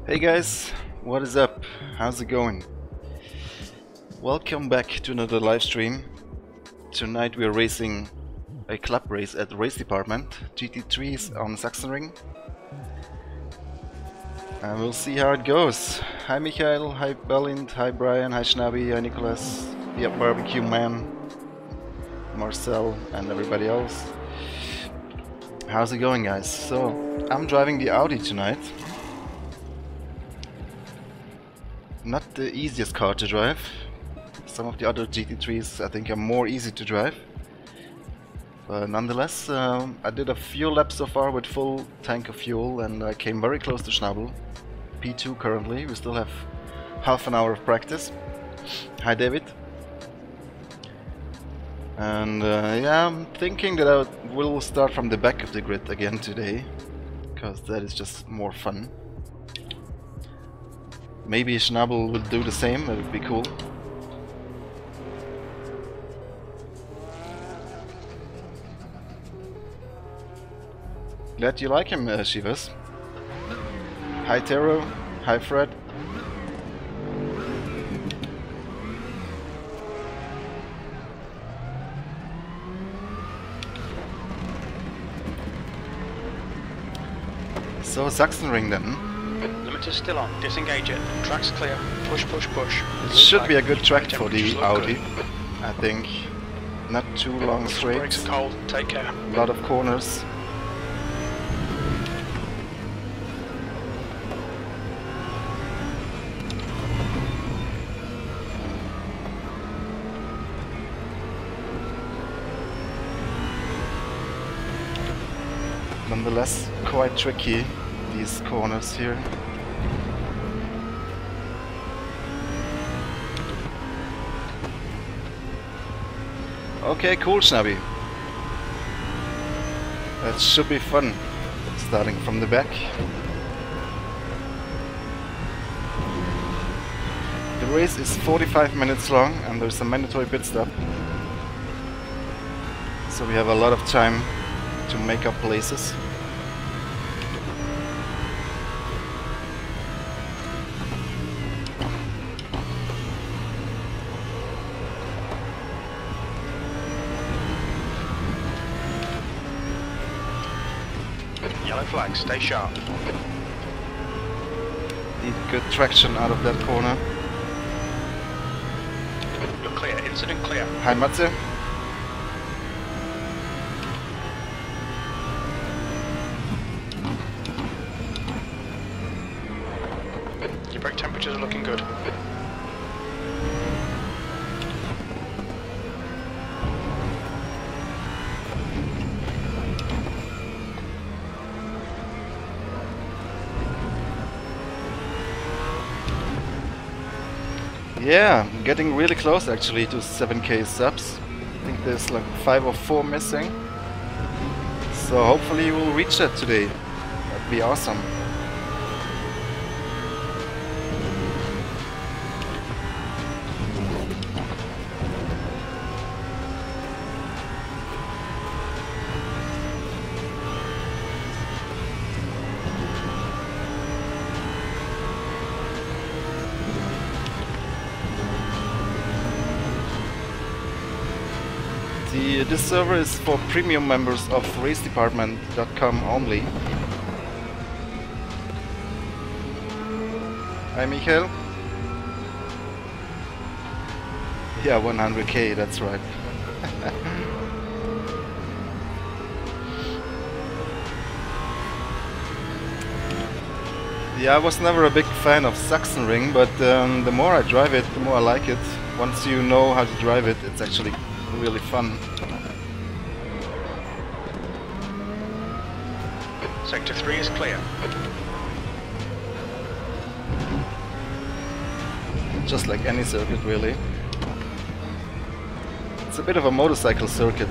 Hey guys, what is up? How's it going? Welcome back to another live stream. Tonight we are racing a club race at the race department, GT3s on Sachsenring. And we'll see how it goes. Hi Michael, hi Balind, hi Brian, hi Schnabi, hi Nicholas, the Barbecue Man, Marcel and everybody else. How's it going, guys? So, I'm driving the Audi tonight. Not the easiest car to drive. Some of the other GT3s I think are more easy to drive. But nonetheless, I did a few laps so far with full tank of fuel and I came very close to Schnabel. P2 currently, we still have half an hour of practice. Hi David. And yeah, I'm thinking that I will start from the back of the grid again today, because that is just more fun. Maybe Schnabel will do the same, that would be cool. Glad you like him, Shivas. Hi Tero, hi Fred. So Sachsenring then. Limiter's still on, disengage it. Track's clear. Push, push, push. It should be a good track for the Audi, I think. Not too long straight. Brakes are cold, take care. A lot of corners. Nonetheless, quite tricky, these corners here. Okay, cool, Schnabby. That should be fun, starting from the back. The race is 45 minutes long and there's a mandatory pit stop. So we have a lot of time to make up places. Yellow flag, stay sharp. Need good traction out of that corner. You're clear, incident clear. Hi Matze. Your brake temperatures are looking good. Yeah, I'm getting really close actually to 7k subs. I think there's like 5 or 4 missing. So hopefully we'll reach that today. That'd be awesome. This server is for premium members of racedepartment.com only. Hi Michael. Yeah, 100k, that's right. Yeah, I was never a big fan of Sachsenring, but the more I drive it, the more I like it. Once you know how to drive it, it's actually really fun. Sector 3 is clear. Just like any circuit, really. It's a bit of a motorcycle circuit.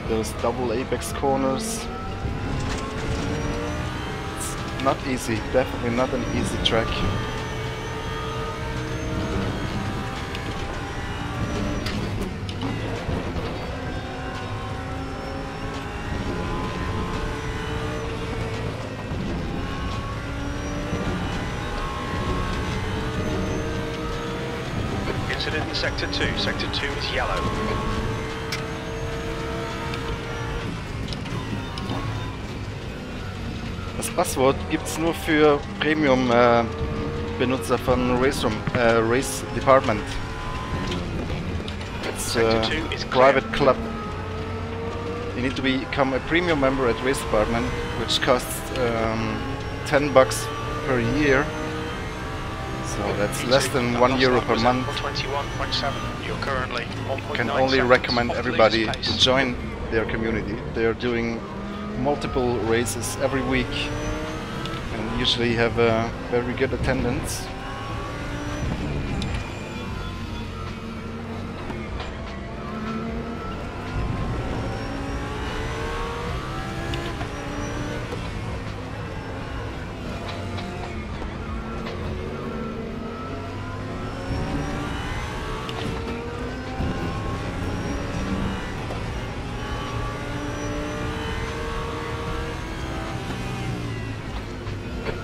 Those double apex corners. It's not easy, definitely not an easy track. Incident in Sector 2. Sector 2 is yellow. Das Passwort gibt's nur für Premium Benutzer von RaceRoom, Race Department. It's a private club. You need to become a premium member at Race Department, which costs $10 per year. So that's less than €1 per month. 21.7. You're currently 1.9 Can only seconds recommend off the everybody leader's to pace. join their community. They are doing multiple races every week and usually have a very good attendance.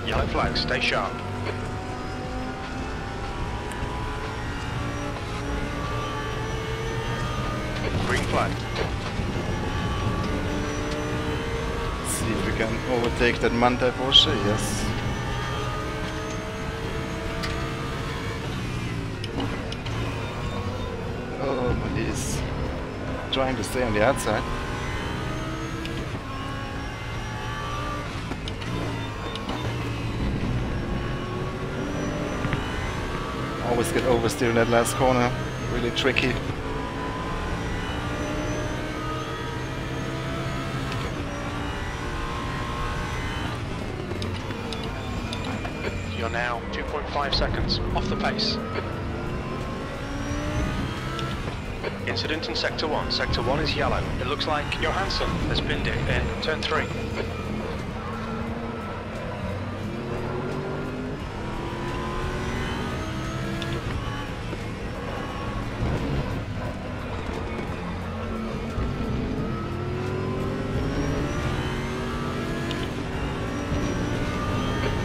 Yellow flag, stay sharp. Green flag. Let's see if we can overtake that Manta Porsche. Yes. Oh, but he's trying to stay on the outside. Always get oversteer in that last corner. Really tricky. You're now 2.5 seconds off the pace. Incident in Sector 1. Sector 1 is yellow. It looks like Johansson has pinned it in turn 3.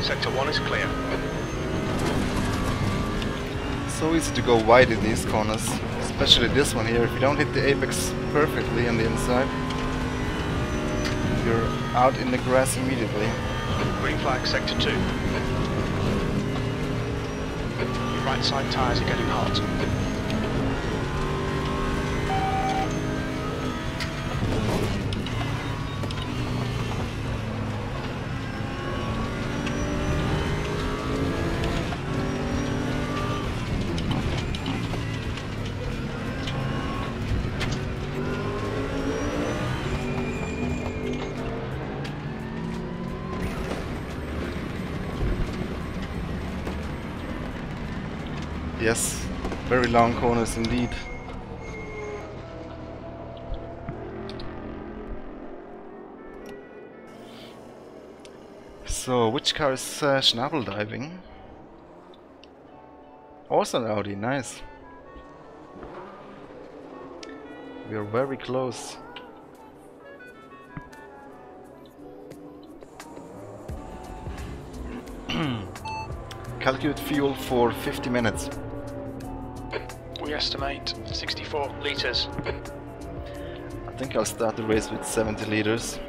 Sector 1 is clear. So easy to go wide in these corners, especially this one here. If you don't hit the apex perfectly on the inside, you're out in the grass immediately. Green flag, Sector 2. Your right side tyres are getting hot. Yes, very long corners indeed. So, which car is Schnabel diving? Also an Audi, nice. We are very close. Calculate fuel for 50 minutes. We estimate 64 litres. I think I'll start the race with 70 liters.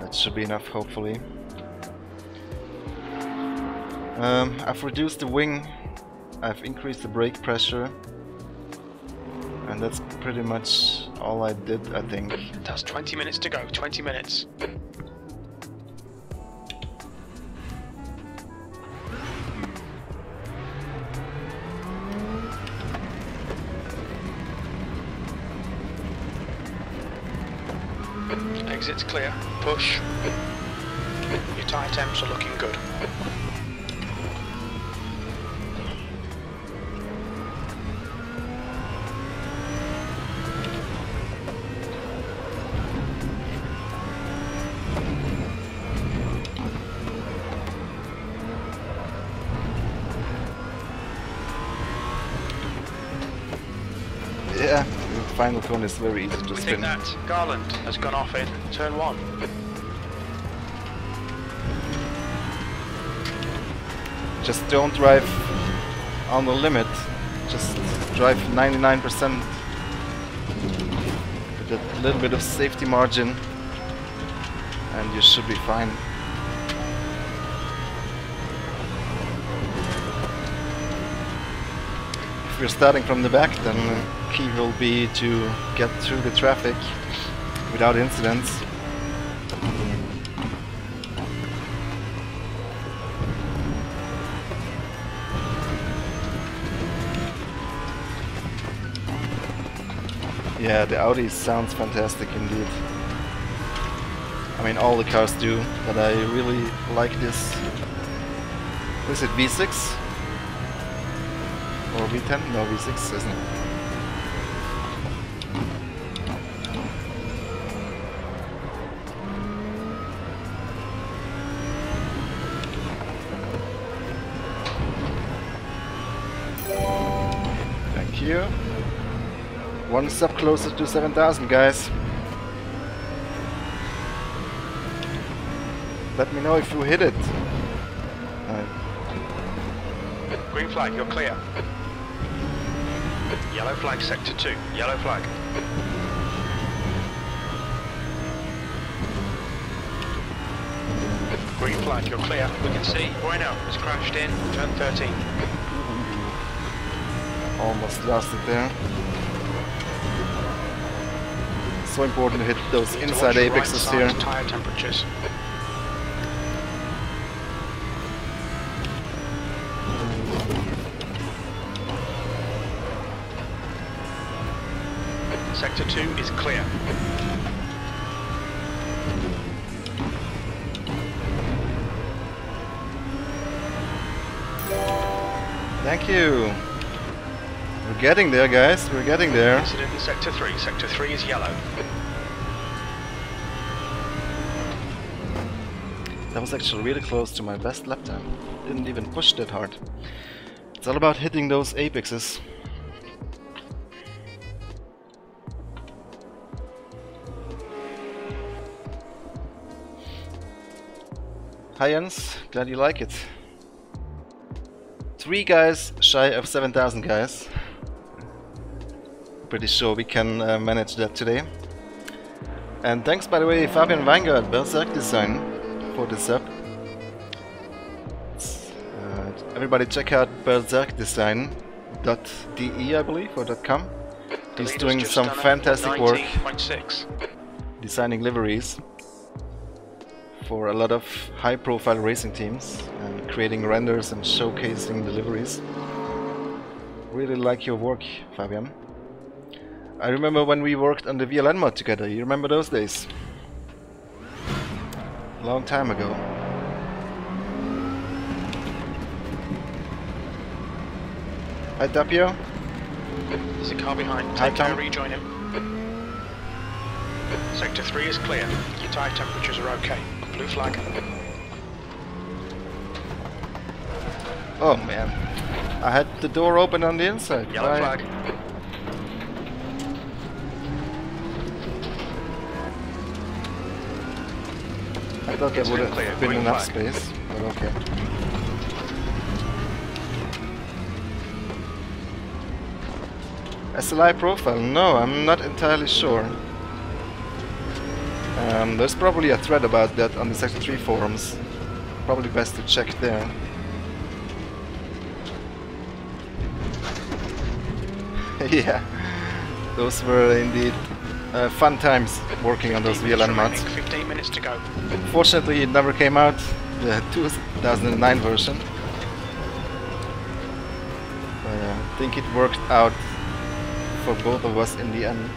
That should be enough, hopefully. I've reduced the wing, I've increased the brake pressure, and that's pretty much all I did, I think. That's 20 minutes to go, 20 minutes. Exit's clear. Push. Your tyre temps are looking good. Yeah, the final cone is very easy to We spin. think that Garland has gone off in turn 1. Just don't drive on the limit. Just drive 99% with a little bit of safety margin, and you should be fine. If you're starting from the back, then the key will be to get through the traffic without incidents. Yeah, the Audi sounds fantastic indeed. I mean, all the cars do, but I really like this. Is it V6? Or V10? No, V6, isn't it? Thank you. One step closer to 7,000, guys. Let me know if you hit it. Green flag, you're clear. Yellow flag, sector 2. Yellow flag. Green flag, you're clear. We can see Bueno has crashed in, turn 13. Almost lost it there. So important to hit those inside apexes here. Tire temperatures. Sector 2 is clear. Thank you. We're getting there, guys. We're getting there. Incident in Sector 3. Sector 3 is yellow. That was actually really close to my best lap time. Didn't even push that hard. It's all about hitting those apexes. Hi Jens, glad you like it. 3 guys shy of 7,000, guys. Pretty sure we can manage that today. And thanks, by the way, Fabian Weingart, Berserk Design, for this up. Everybody check out berserkdesign.de, I believe, or .com. He's doing some fantastic work designing liveries for a lot of high-profile racing teams and creating renders and showcasing the liveries. Really like your work, Fabian. I remember when we worked on the VLN mod together. You remember those days? Long time ago. Hi Tapio. There's a car behind. Hi, Take care, rejoin him. Sector 3 is clear. Your tyre temperatures are okay. Blue flag. Oh man. I had the door open on the inside. Yellow flag. I thought there would have been enough space, but okay. SLI profile? No, I'm not entirely sure. There's probably a thread about that on the Sector 3 forums. Probably best to check there. Yeah, those were indeed fun times working on those VLN mods. 15 minutes to go. Fortunately, it never came out, the 2009 version. I think it worked out for both of us in the end,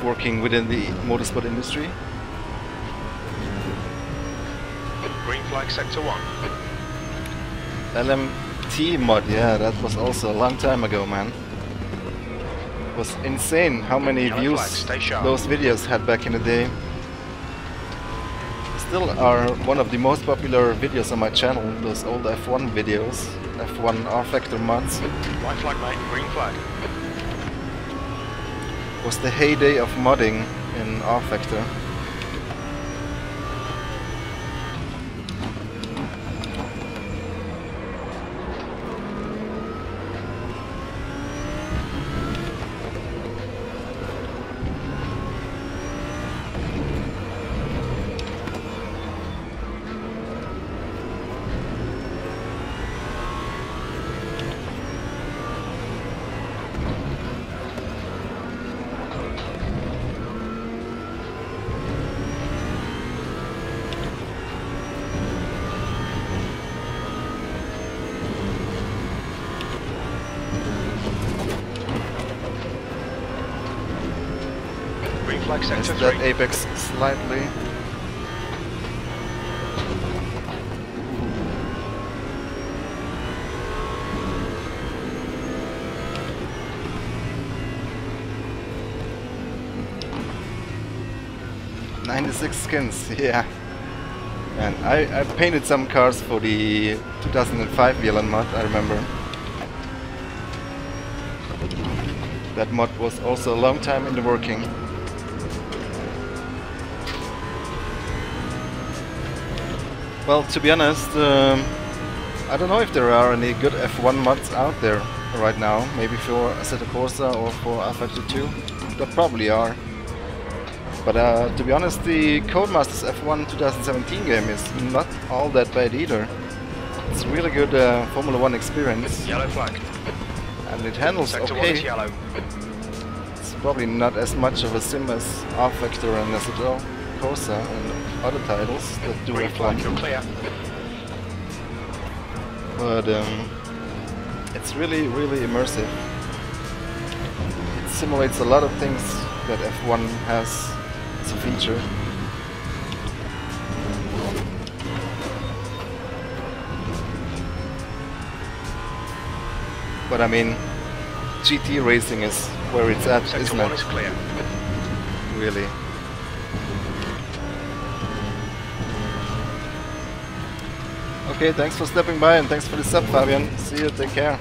working within the motorsport industry. Green flag, sector 1. LMT mod, yeah, that was also a long time ago, man. It was insane how many views those videos had back in the day. Still are one of the most popular videos on my channel, those old F1 videos, F1 R-Factor mods. White flag, mate, green flag. It was the heyday of modding in R-Factor. flag sector Missed that 3. apex slightly. "96 skins, yeah. And I painted some cars for the 2005 VLN mod, I remember. That mod was also a long time in the working. Well, to be honest, I don't know if there are any good F1 mods out there right now. Maybe for Assetto Corsa or for R-Factor 2. There probably are. But to be honest, the Codemasters F1 2017 game is not all that bad either. It's really good Formula 1 experience. Yellow flag. And it handles Sector 1 okay. is yellow. It's probably not as much of a sim as R-Factor and Assetto Corsa and other titles that do Green flag, F1. you're clear. But it's really, really immersive. It simulates a lot of things that F1 has as a feature. But I mean, GT racing is where it's at, Sector isn't 1 it? is clear. Really. Okay, thanks for stepping by and thanks for the sub, Fabian. See you, take care.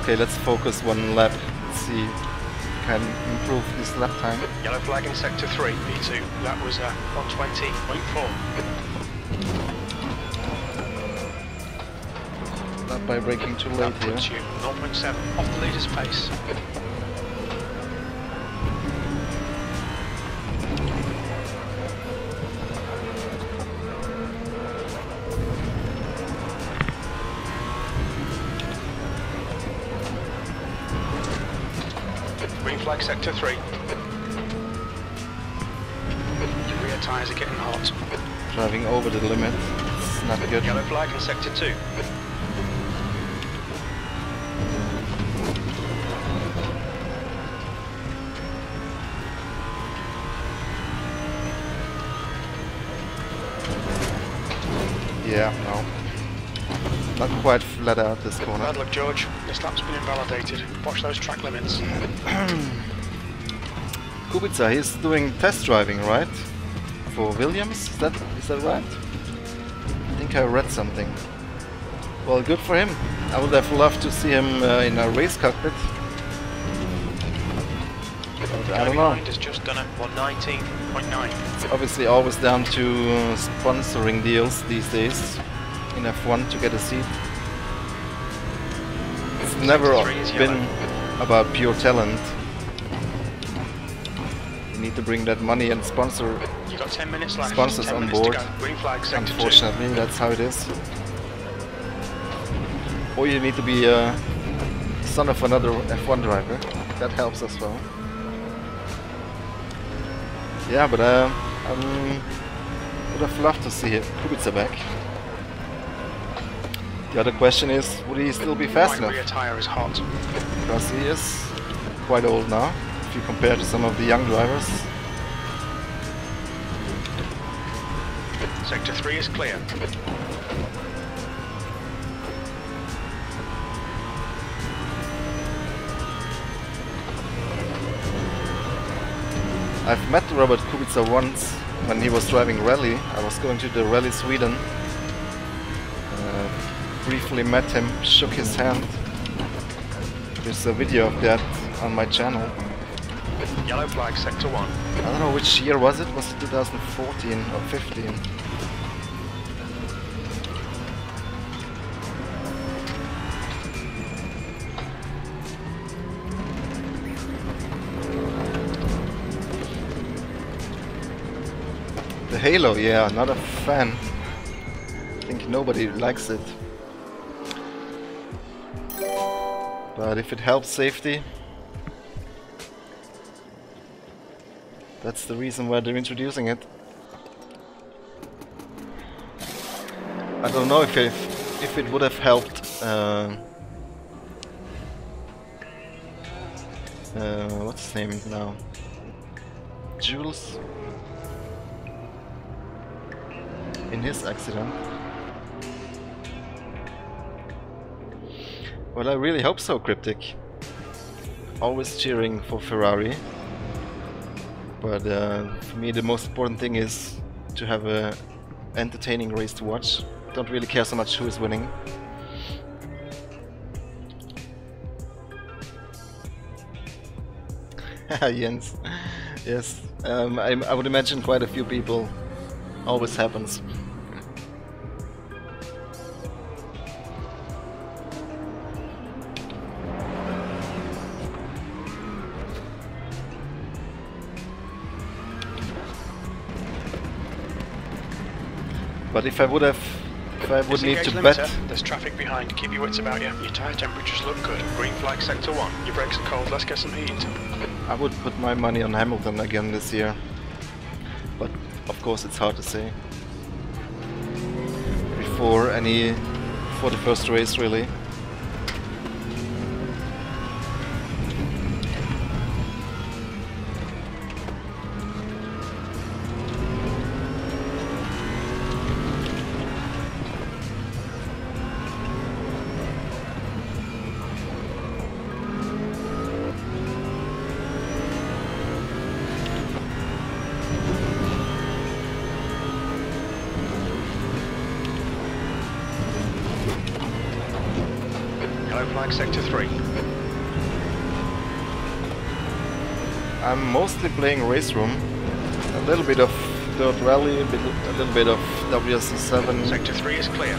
Okay, let's focus one lap. Let's see if we can improve this lap time. Yellow flag in sector 3, B2. That was 120.4. Not by braking too late That here. puts you 0.7 off the leader's pace. Green flag sector 3. Your rear tyres are getting hot. Driving over the limit. It's not good. Yellow flag in sector 2. Yeah, no. Not quite flat out this corner. Bad luck, George. This lap's been invalidated. Watch those track limits. Kubica, he's doing test driving, right? For Williams? Is that right? I think I read something. Well, good for him. I would have loved to see him in a race cockpit. But I don't know. Has just done a 119.9. It's obviously always down to sponsoring deals these days in F1 to get a seat. It's never been about pure talent. You need to bring that money and sponsor You've got 10 minutes left. sponsors 10 on minutes board. to go. Green flag sector 2. Unfortunately, that's how it is. Or you need to be a son of another F1 driver. That helps as well. Yeah, but I would have loved to see Kubica back. The other question is, would he still be fast Right enough? rear tyre is hot. Because he is quite old now, if you compare to some of the young drivers. Sector 3 is clear. I've met Robert Kubica once when he was driving rally. I was going to the Rally Sweden. Briefly met him, shook his hand. There's a video of that on my channel. Yellow flag sector 1. I don't know which year was it. Was it 2014 or 15? The Halo, yeah, not a fan. I think nobody likes it. But if it helps safety, that's the reason why they're introducing it. I don't know if it would have helped. What's his name now? Jules in his accident. Well, I really hope so, Cryptic. Always cheering for Ferrari. But for me the most important thing is to have a entertaining race to watch. Don't really care so much who is winning. Jens, yes, I would imagine quite a few people. Always happens. But if I would need to bet... There's traffic behind, keep your wits about you. Your tyre temperatures look good. Green flag sector 1. Your brakes are cold, let's get some heat. I would put my money on Hamilton again this year. But of course it's hard to say. Before the first race really. Flag sector 3. I'm mostly playing RaceRoom. A little bit of Dirt Rally, a little bit of WSC7. Sector 3 is clear.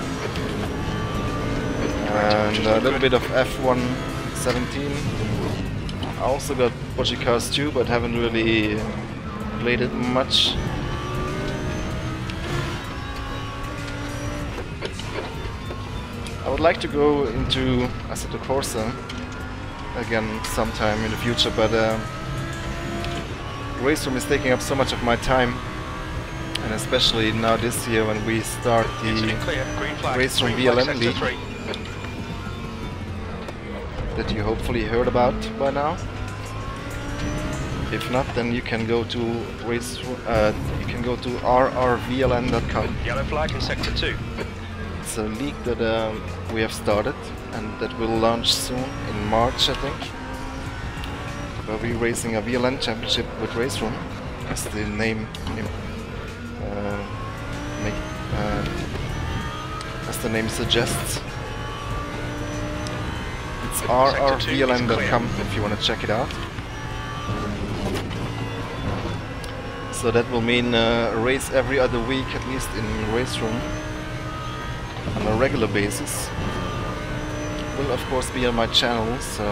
And a little bit of F1 17. I also got Porsche Cars 2, but haven't really played it much. I would like to go into Assetto Corsa again sometime in the future, but RaceRoom is taking up so much of my time, and especially now this year when we start the RaceRoom VLN League that you hopefully heard about by now. If not, then you can go to rrvln.com. Yellow flag in sector 2. It's a league that we have started and that will launch soon in March, I think. Where we're racing a VLN championship with RaceRoom, as the name suggests. It's rrvln.com if you want to check it out. So that will mean a race every other week, at least in RaceRoom. On a regular basis. Will of course be on my channel, so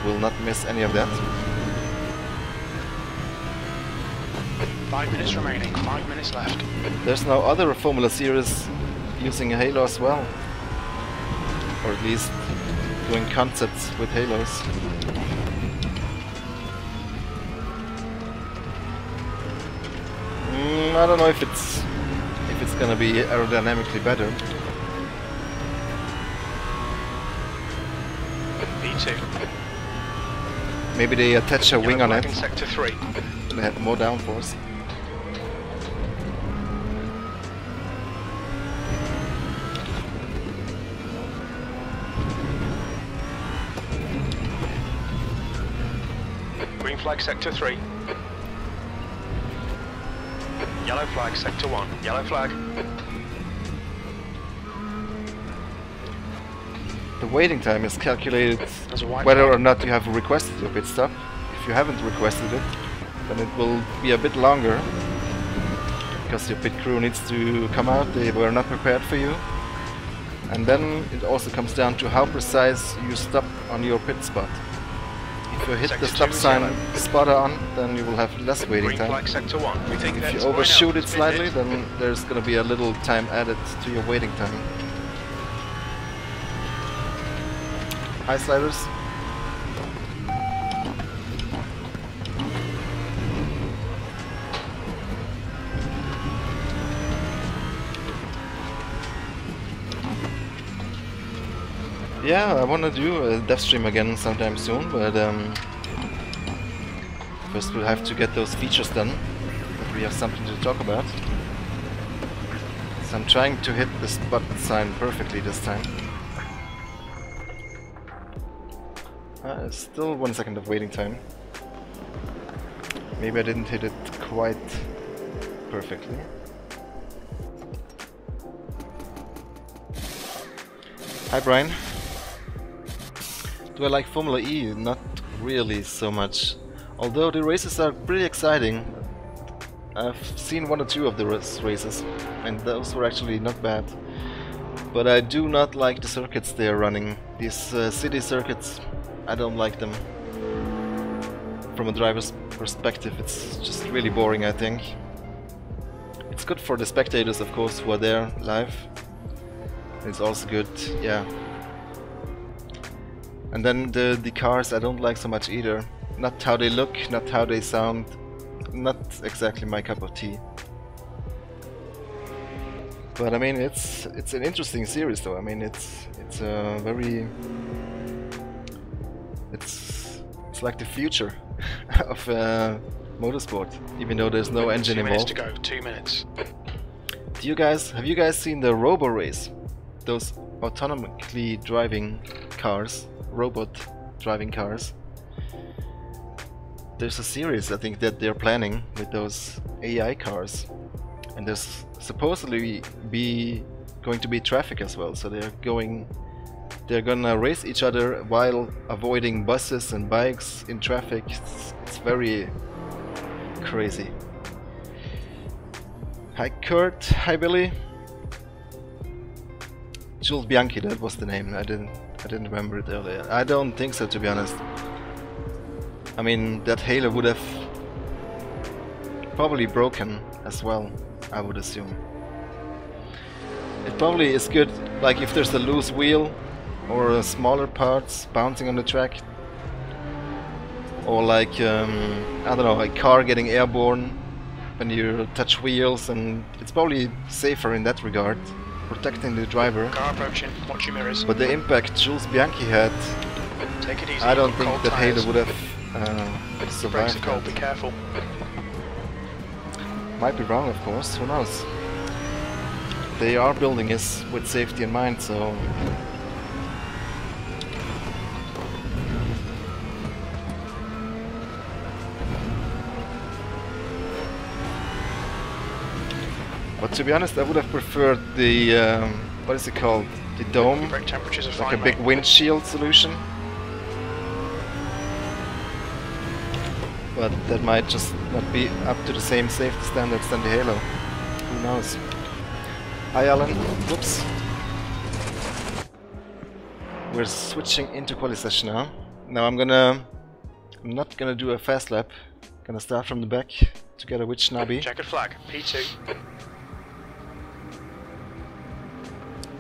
will not miss any of that. 5 minutes remaining, 5 minutes left. There's no other Formula Series using a halo as well, or at least doing concepts with halos. I don't know if it's gonna be aerodynamically better. P2. Maybe they attach a wing on it. Sector 3. They have more downforce. Green flag sector 3. Yellow flag sector 1. Yellow flag. The waiting time is calculated whether or not you have requested your pit stop. If you haven't requested it, then it will be a bit longer, because your pit crew needs to come out, they were not prepared for you. And then it also comes down to how precise you stop on your pit spot. If you hit the stop sign spot on, then you will have less waiting time. If you overshoot it slightly, then there's gonna be a little time added to your waiting time. Hi sliders. Yeah, I want to do a dev stream again sometime soon, but first we'll have to get those features done, that we have something to talk about. So I'm trying to hit the spot sign perfectly this time. Still 1 second of waiting time. Maybe I didn't hit it quite perfectly. Hi Brian. Do I like Formula E? Not really so much. Although the races are pretty exciting. I've seen 1 or 2 of the races and those were actually not bad. But I do not like the circuits they are running. These city circuits, I don't like them. From a driver's perspective, it's just really boring, I think. It's good for the spectators, of course, who are there live. It's also good, yeah. And then the cars I don't like so much either. Not how they look, not how they sound. Not exactly my cup of tea. But I mean, it's an interesting series though. I mean, it's a very... It's like the future of motorsport, even though there's no engine involved. 2 minutes to go, 2 minutes. Have you guys seen the Robo Race? Those autonomously driving cars, robot driving cars. There's a series I think that they're planning with those AI cars, and there's supposedly going to be traffic as well. So they're gonna race each other while avoiding buses and bikes in traffic. It's very crazy. Hi Kurt, hi Billy. Jules Bianchi, that was the name. I didn't remember it earlier. I don't think so, to be honest. I mean, that halo would have probably broken as well, I would assume. It probably is good, like if there's a loose wheel or smaller parts bouncing on the track, or like I don't know, a car getting airborne when you touch wheels, and it's probably safer in that regard, protecting the driver. Car approaching, watch your mirrors. But the impact Jules Bianchi had, Take it easy. I don't think that halo would have survived Brakes are cold, that. be careful. Might be wrong, of course, who knows. They are building this with safety in mind, so... But to be honest, I would have preferred the, what is it called? The dome? Brake temperatures are Like fine, a big mate. windshield solution. But that might just not be up to the same safety standards than the Halo. Who knows? Hi Alan. Whoops. We're switching into quali session now. Now I'm not gonna do a fast lap. Gonna start from the back together with Schnabby. Checkered flag, P2.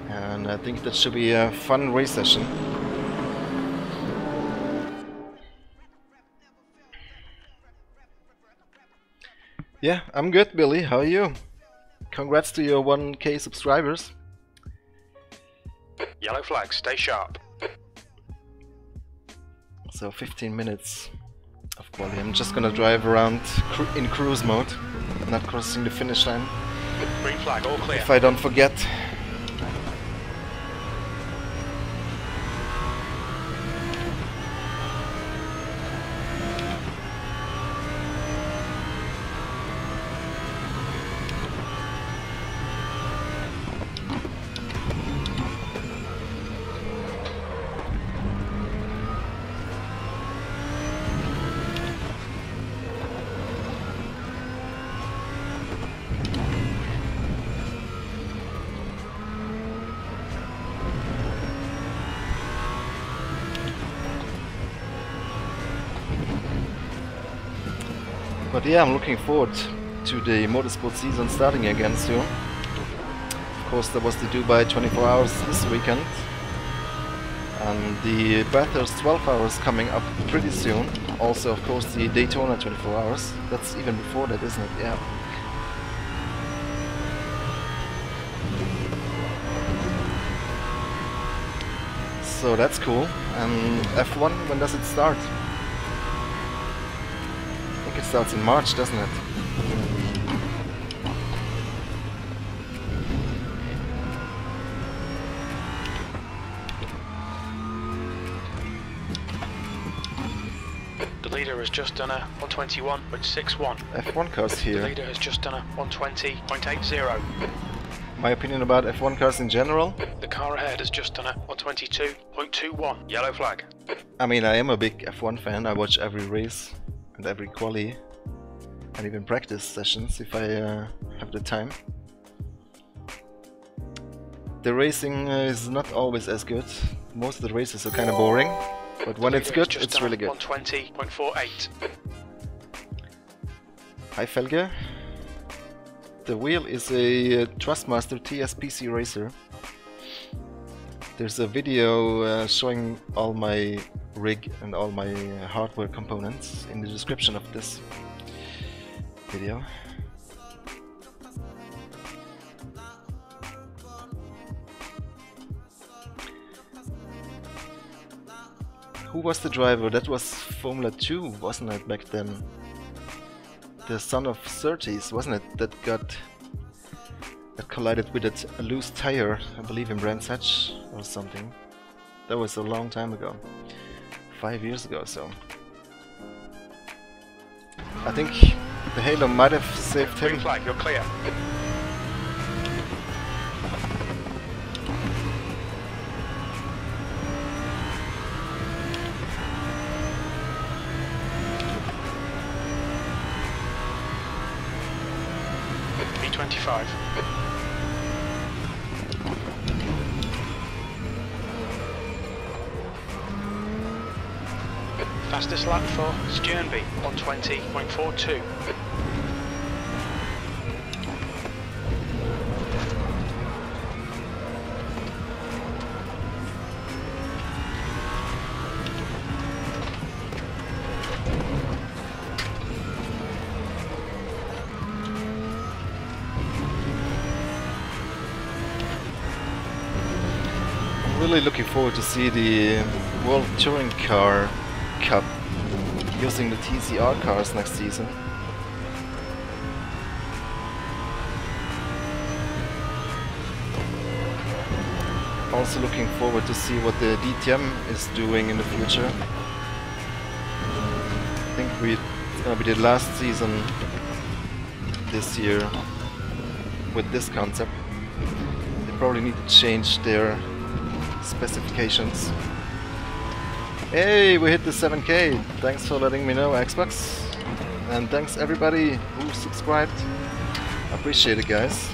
And I think that should be a fun race session. Yeah, I'm good, Billy. How are you? Congrats to your 1K subscribers. Yellow flag, stay sharp. So 15 minutes of quali. I'm just gonna drive around in cruise mode, not crossing the finish line. Green flag, all clear. If I don't forget. But yeah, I'm looking forward to the motorsport season starting again soon. Of course, there was the Dubai 24 hours this weekend. And the Bathurst 12 hours coming up pretty soon. Also, of course, the Daytona 24 hours. That's even before that, isn't it? Yeah. So So that's cool. And F1, when does it start? I think it starts in March, doesn't it? The leader has just done a 121.61. F1 cars here. The leader has just done a 120.80. My opinion about F1 cars in general? The car ahead has just done a 122.21. Yellow flag. I mean, I am a big F1 fan. I watch every race and every quali and even practice sessions if I have the time. The racing is not always as good. Most of the races are kind of boring, but when it's good, it's really good. 120.48. Hi Felge. The wheel is a Thrustmaster TS-PC Racer. There's a video showing all my rig and all my hardware components in the description of this video. Who was the driver? That was Formula 2, wasn't it, back then? The son of Surtees, wasn't it, that collided with a loose tire, I believe in Brands Hatch or something. That was a long time ago. 5 years ago, so. I think the Halo might have saved him. Green flag, you're clear. B25. Fastest lap for Stjernby, 120.42. Really looking forward to see the World Touring Car Cup using the TCR cars next season. Also looking forward to see what the DTM is doing in the future. I think it's gonna be the last season this year with this concept. They probably need to change their specifications. Hey, we hit the 7K. Thanks for letting me know, Xbox. And thanks everybody who subscribed. Appreciate it, guys.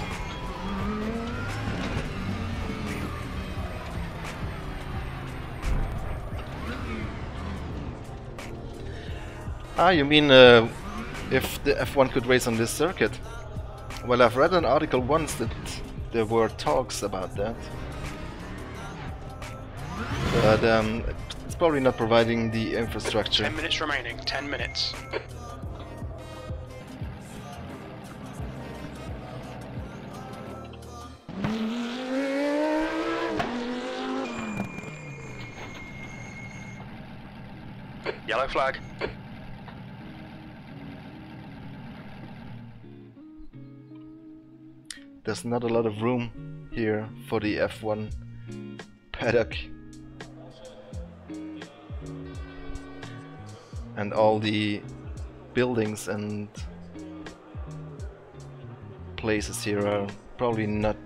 Ah, you mean if the F1 could race on this circuit? Well, I've read an article once that there were talks about that. But it's probably not providing the infrastructure. 10 minutes remaining, 10 minutes. Yellow flag. There's not a lot of room here for the F1 paddock. And all the buildings and places here are probably not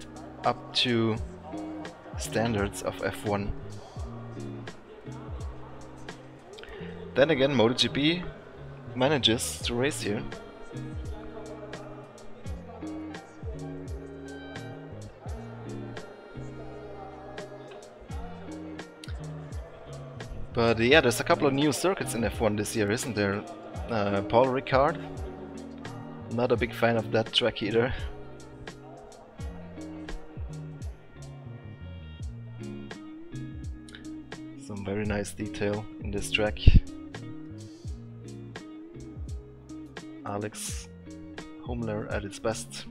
up to standards of F1. Then again, MotoGP manages to race here. But yeah, there's a couple of new circuits in F1 this year, isn't there? Paul Ricard. Not a big fan of that track either. Some very nice detail in this track. Alex Humler at its best.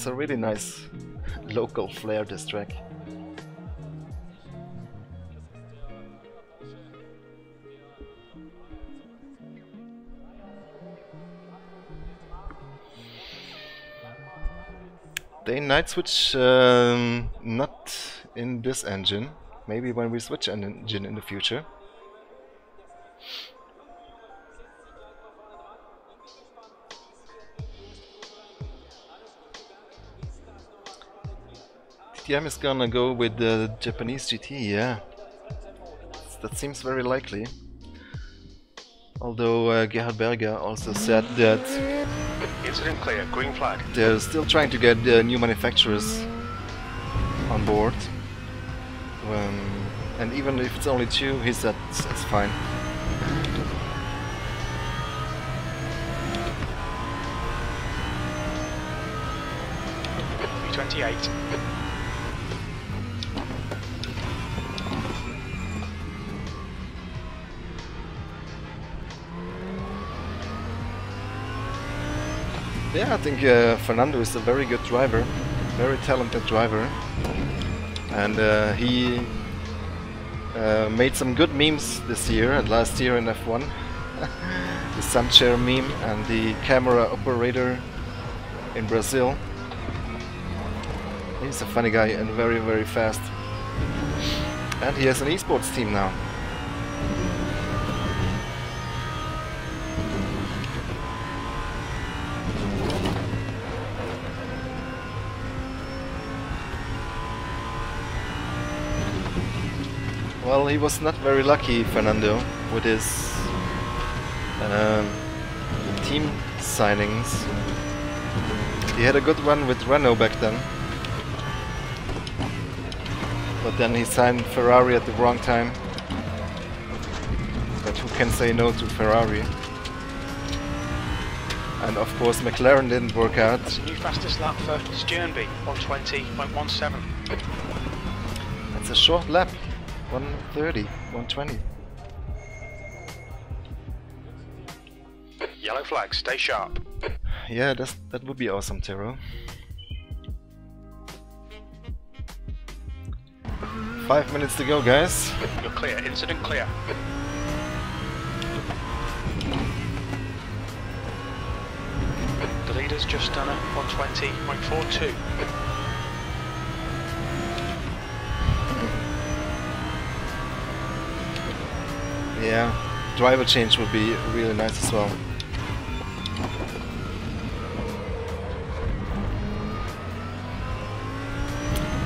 a really nice local flair, this track. Day-night switch, not in this engine. Maybe when we switch an engine in the future. TM is gonna go with the Japanese GT, yeah. That seems very likely. Although Gerhard Berger also said that Incident clear, green flag. they're still trying to get new manufacturers on board. And even if it's only 2, he said it's fine. V28. Yeah, I think Fernando is a very good driver, very talented driver, and he made some good memes this year and last year in F1. The sun chair meme and the camera operator in Brazil. He's a funny guy and very, very fast. And he has an esports team now. Well, he was not very lucky, Fernando, with his team signings. He had a good run with Renault back then, but then he signed Ferrari at the wrong time. But who can say no to Ferrari? And of course McLaren didn't work out. That's a new fastest lap for Stjernby, 120.17. That's a short lap. 130, 120. Yellow flag, stay sharp. Yeah, that would be awesome, Tero. 5 minutes to go, guys. You're clear, incident clear. The leader's just done a 120.42. Yeah, driver change would be really nice as well.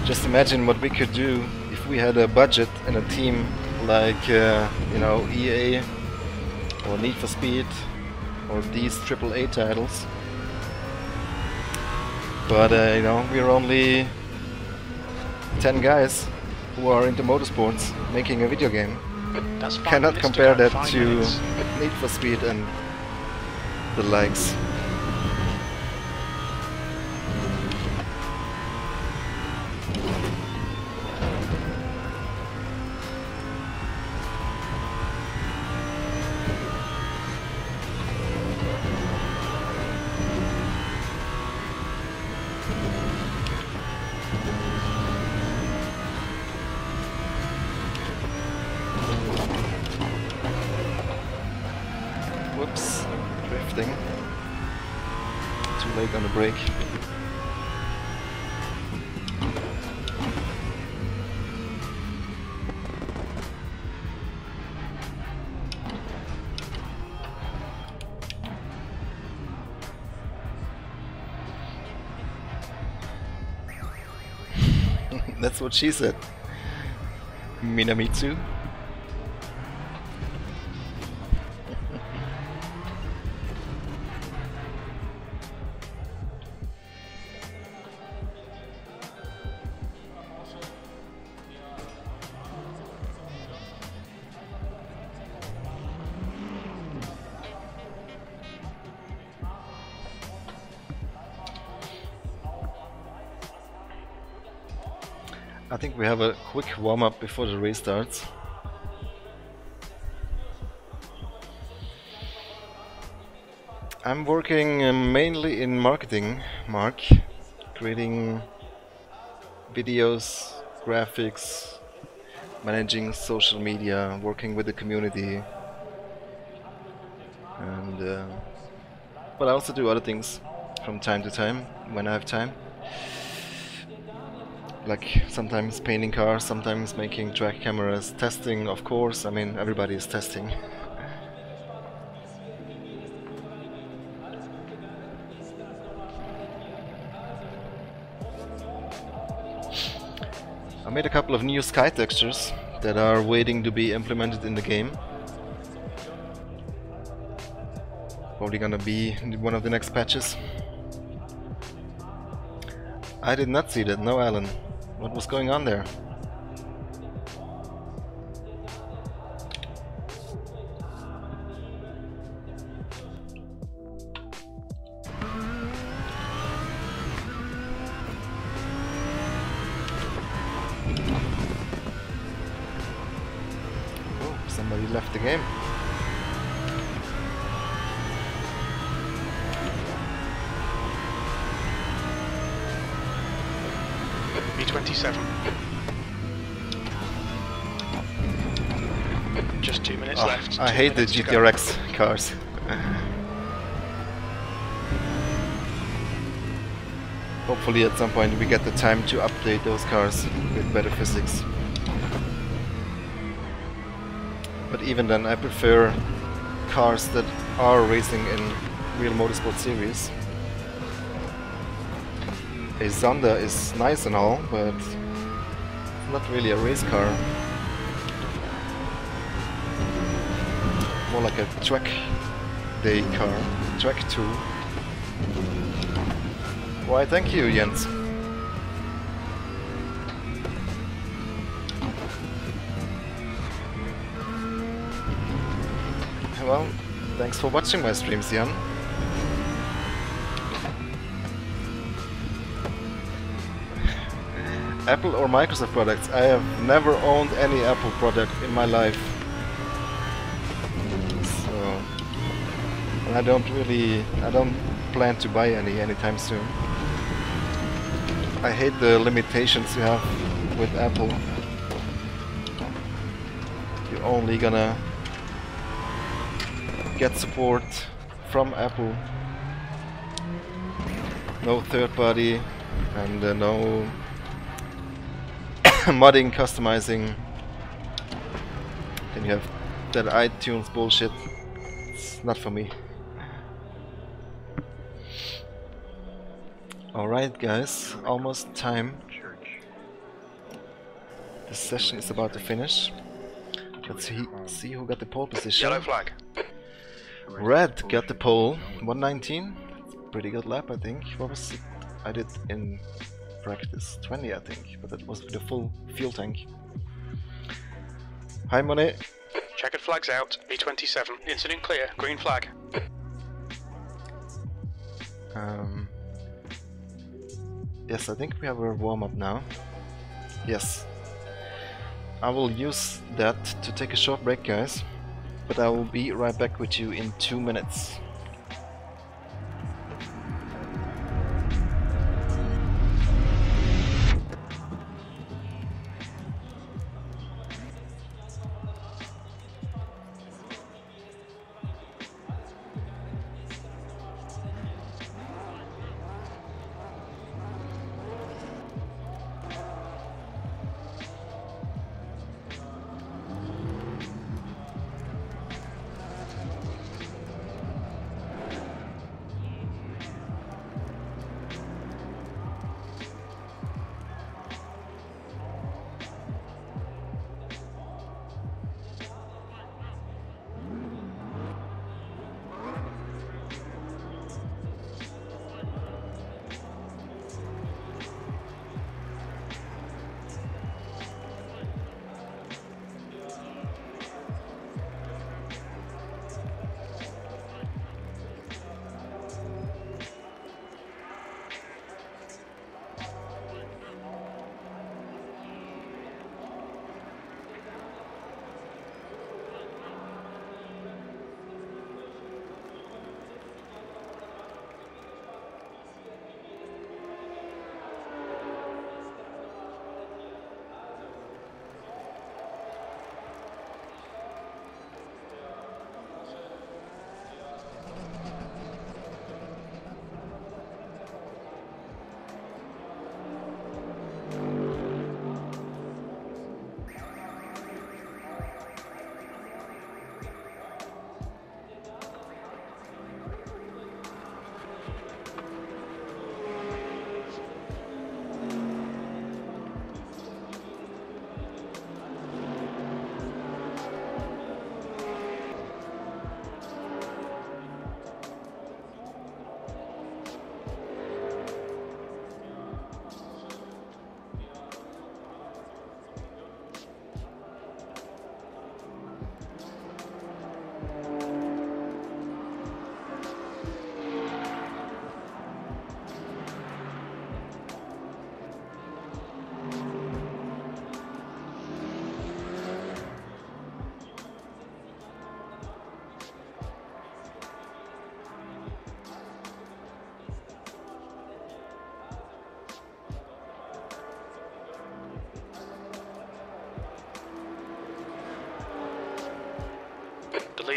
Just imagine what we could do if we had a budget and a team like, you know, EA or Need for Speed or these AAA titles. But, you know, we're only 10 guys who are into motorsports making a video game. That's Cannot compare that to Need for Speed and the likes. Whoops, drifting. Too late on the brake. That's what she said. Minamitsu. I think we have a quick warm-up before the race starts. I'm working mainly in marketing, Mark, creating videos, graphics, managing social media, working with the community, and but I also do other things from time to time when I have time. Like sometimes painting cars, sometimes making track cameras, testing, of course. I mean, everybody is testing. I made a couple of new sky textures that are waiting to be implemented in the game. Probably gonna be one of the next patches. I did not see that, no Alan. What was going on there? Oh, somebody left the game. B27. Just 2 minutes left. I hate the GTRX cars. Hopefully at some point we get the time to update those cars with better physics. But even then I prefer cars that are racing in real motorsport series. A Zonda is nice and all, but it's not really a race car. More like a track day car, track 2. Why, thank you, Jens. Well, thanks for watching my streams, Jan. Apple or Microsoft products? I have never owned any Apple product in my life. So, and I don't plan to buy any anytime soon. I hate the limitations you have with Apple. You're only gonna get support from Apple. No third party and no modding, customizing. Then you have that iTunes bullshit. It's not for me. Alright guys, almost time. The session is about to finish. Let's see who got the pole position. Yellow flag. Red got the pole, 119. Pretty good lap, I think. What was it? I did in practice 20, I think, but that was with a full fuel tank. Hi Monet. Checkered flags out. B27. Incident clear. Green flag. Yes, I think we have a warm-up now. Yes. I will use that to take a short break, guys. But I will be right back with you in 2 minutes.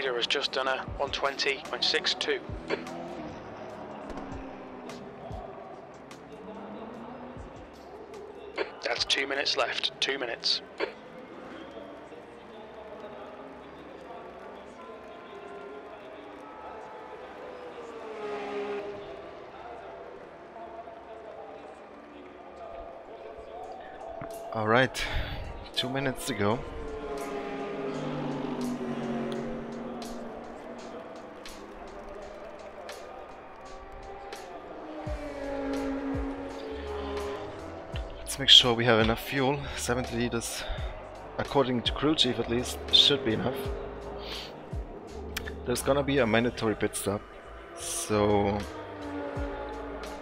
leader has just done a 120.62. That's 2 minutes left. 2 minutes. All right, 2 minutes to go. Let's make sure we have enough fuel. 70 liters, according to crew chief at least, should be enough. There's gonna be a mandatory pit stop, so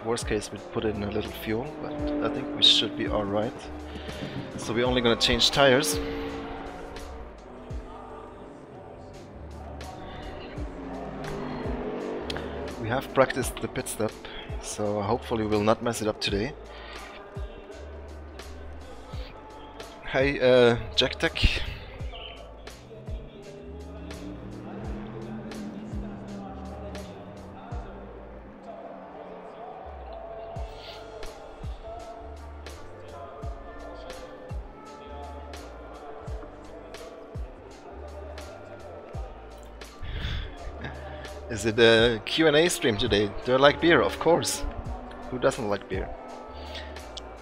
worst case we put in a little fuel, but I think we should be alright. So we're only gonna change tires. We have practiced the pit stop, so hopefully we'll not mess it up today. Hey, Jack Tech. Is it a Q&A stream today? Do I like beer? Of course. Who doesn't like beer?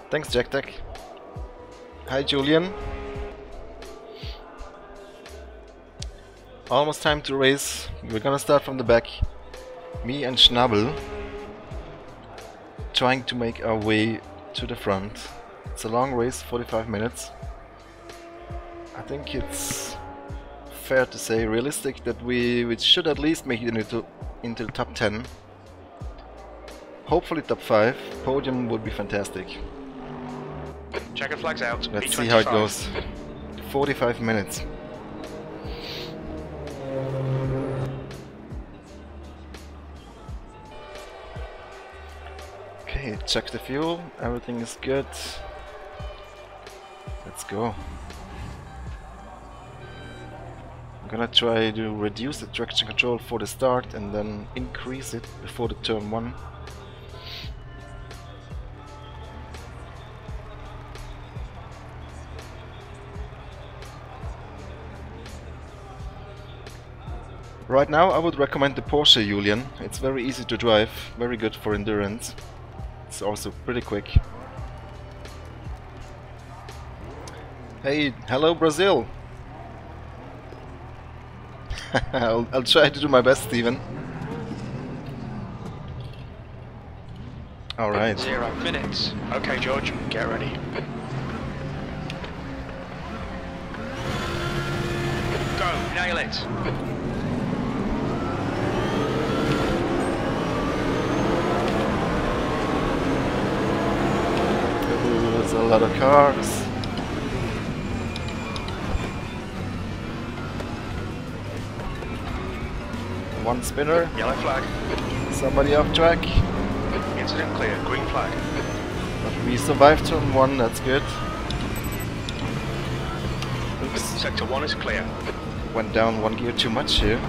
Thanks, Jack Tech. Hi, Julian. Almost time to race. We're gonna start from the back. Me and Schnabel trying to make our way to the front. It's a long race, 45 minutes. I think it's fair to say, realistic, that we should at least make it into the top 10. Hopefully top 5. Podium would be fantastic. Checker flags out. Let's B25. see how it goes. 45 minutes. Okay, check the fuel. Everything is good. Let's go. I'm gonna try to reduce the traction control for the start and then increase it before the turn 1. Right now I would recommend the Porsche, Julian. It's very easy to drive, very good for endurance. It's also pretty quick. Hey, hello Brazil! I'll try to do my best, Steven. Alright. 0 minutes. Okay, George, get ready. Go, nail it. There's a lot of cars. One spinner. Yellow flag. Somebody off track. Incident clear. Green flag. But we survived turn 1, that's good. Oops. Sector 1 is clear. Went down 1 gear too much here.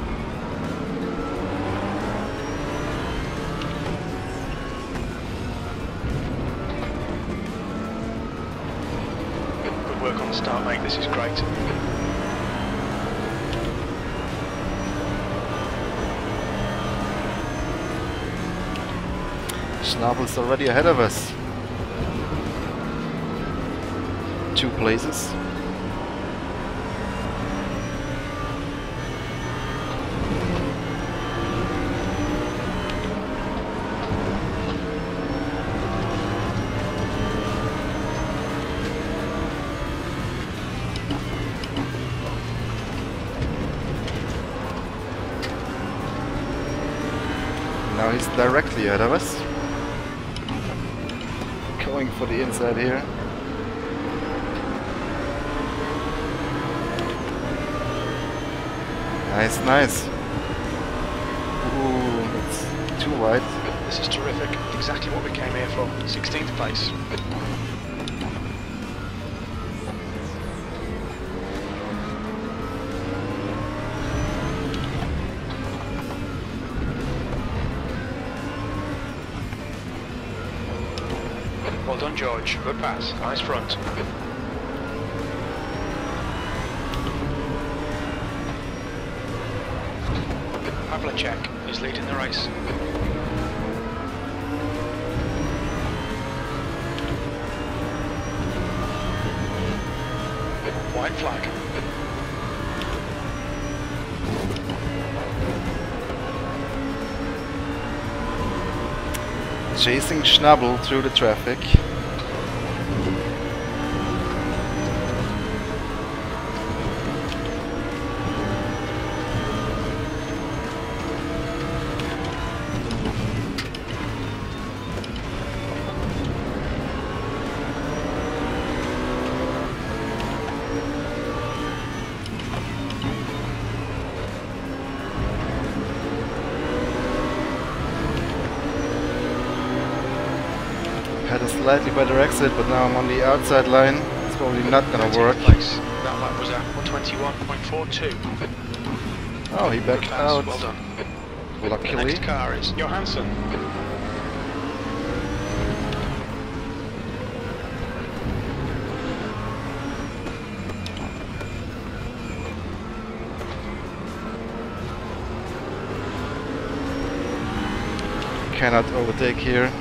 Good work on the start, mate. This is great. Schnabel's already ahead of us. 2 places. Now he's directly ahead of us. Going for the inside here. Nice, nice. Ooh, it's too wide. This is terrific. Exactly what we came here for. 16th place. Well done, George. Good pass. Nice front. Pavlicek is leading the race. White flag. Chasing Schnabel through the traffic. Had a slightly better exit, but now I'm on the outside line. It's probably not gonna work. That lap was at 121.42. Oh, he backed out. Well done. Luckily. The next car is Johansson. Cannot overtake here.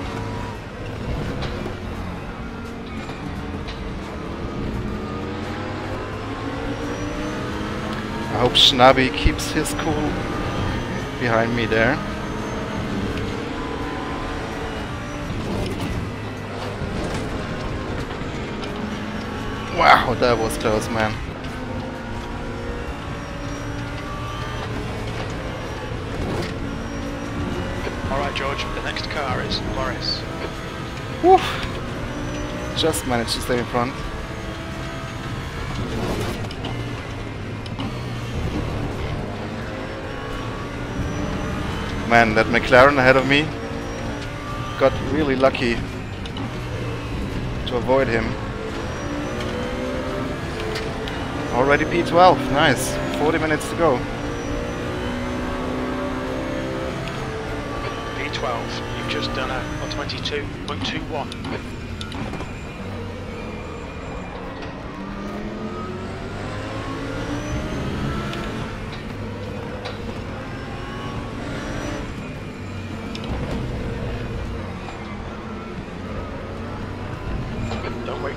I hope Schnabel keeps his cool behind me there. Wow, that was close, man. Alright, George, the next car is Morris. Woo! Just managed to stay in front. Man, that McLaren ahead of me got really lucky to avoid him. Already P12, nice. 40 minutes to go. P12, you've just done a 122.21.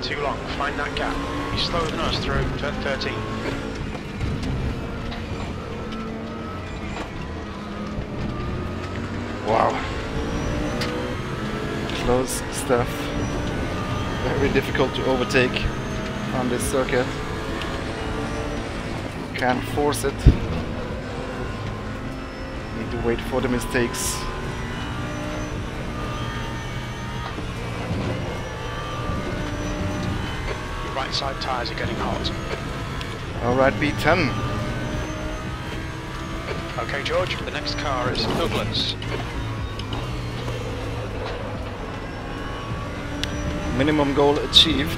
Too long, find that gap. He's slower than us through turn 13. Wow. Close stuff. Very difficult to overtake on this circuit. Can't force it. Need to wait for the mistakes. Right side tyres are getting hot. Alright, B10. Okay, George, the next car is Douglas. Minimum goal achieved.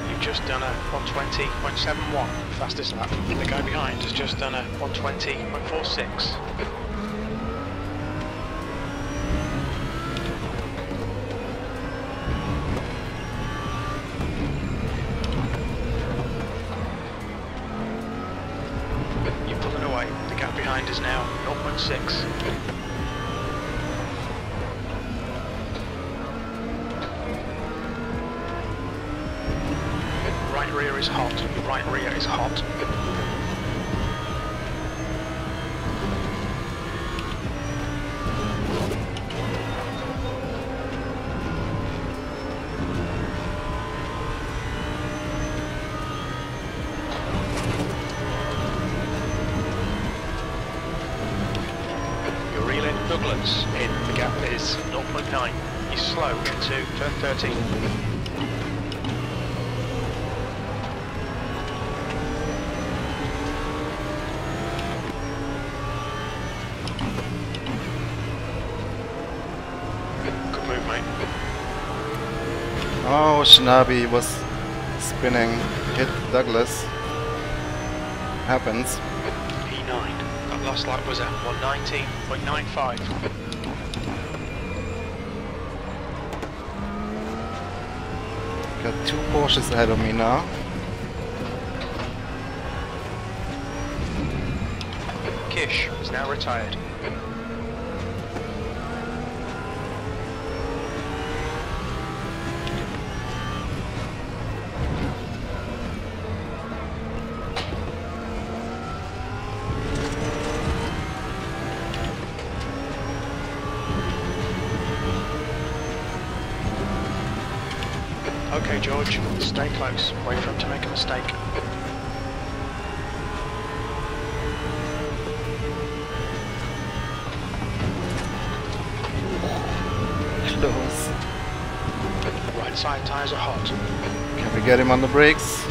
You've just done a 120.71 fastest lap. The guy behind has just done a 120.46. You're pulling away. The gap behind is now 0.6. Rear is hot. Your right rear is hot. You're reeling Douglas in. The gap is 0.9. He's slow into turn 13. Oh, Shinabi was spinning, hit Douglas. Happens. P9. That last lap was at 119.95. Got 2 Porsches ahead of me now. Kish is now retired. Okay, George, stay close. Wait for him to make a mistake. Close. Right side tyres are hot. Can we get him on the brakes?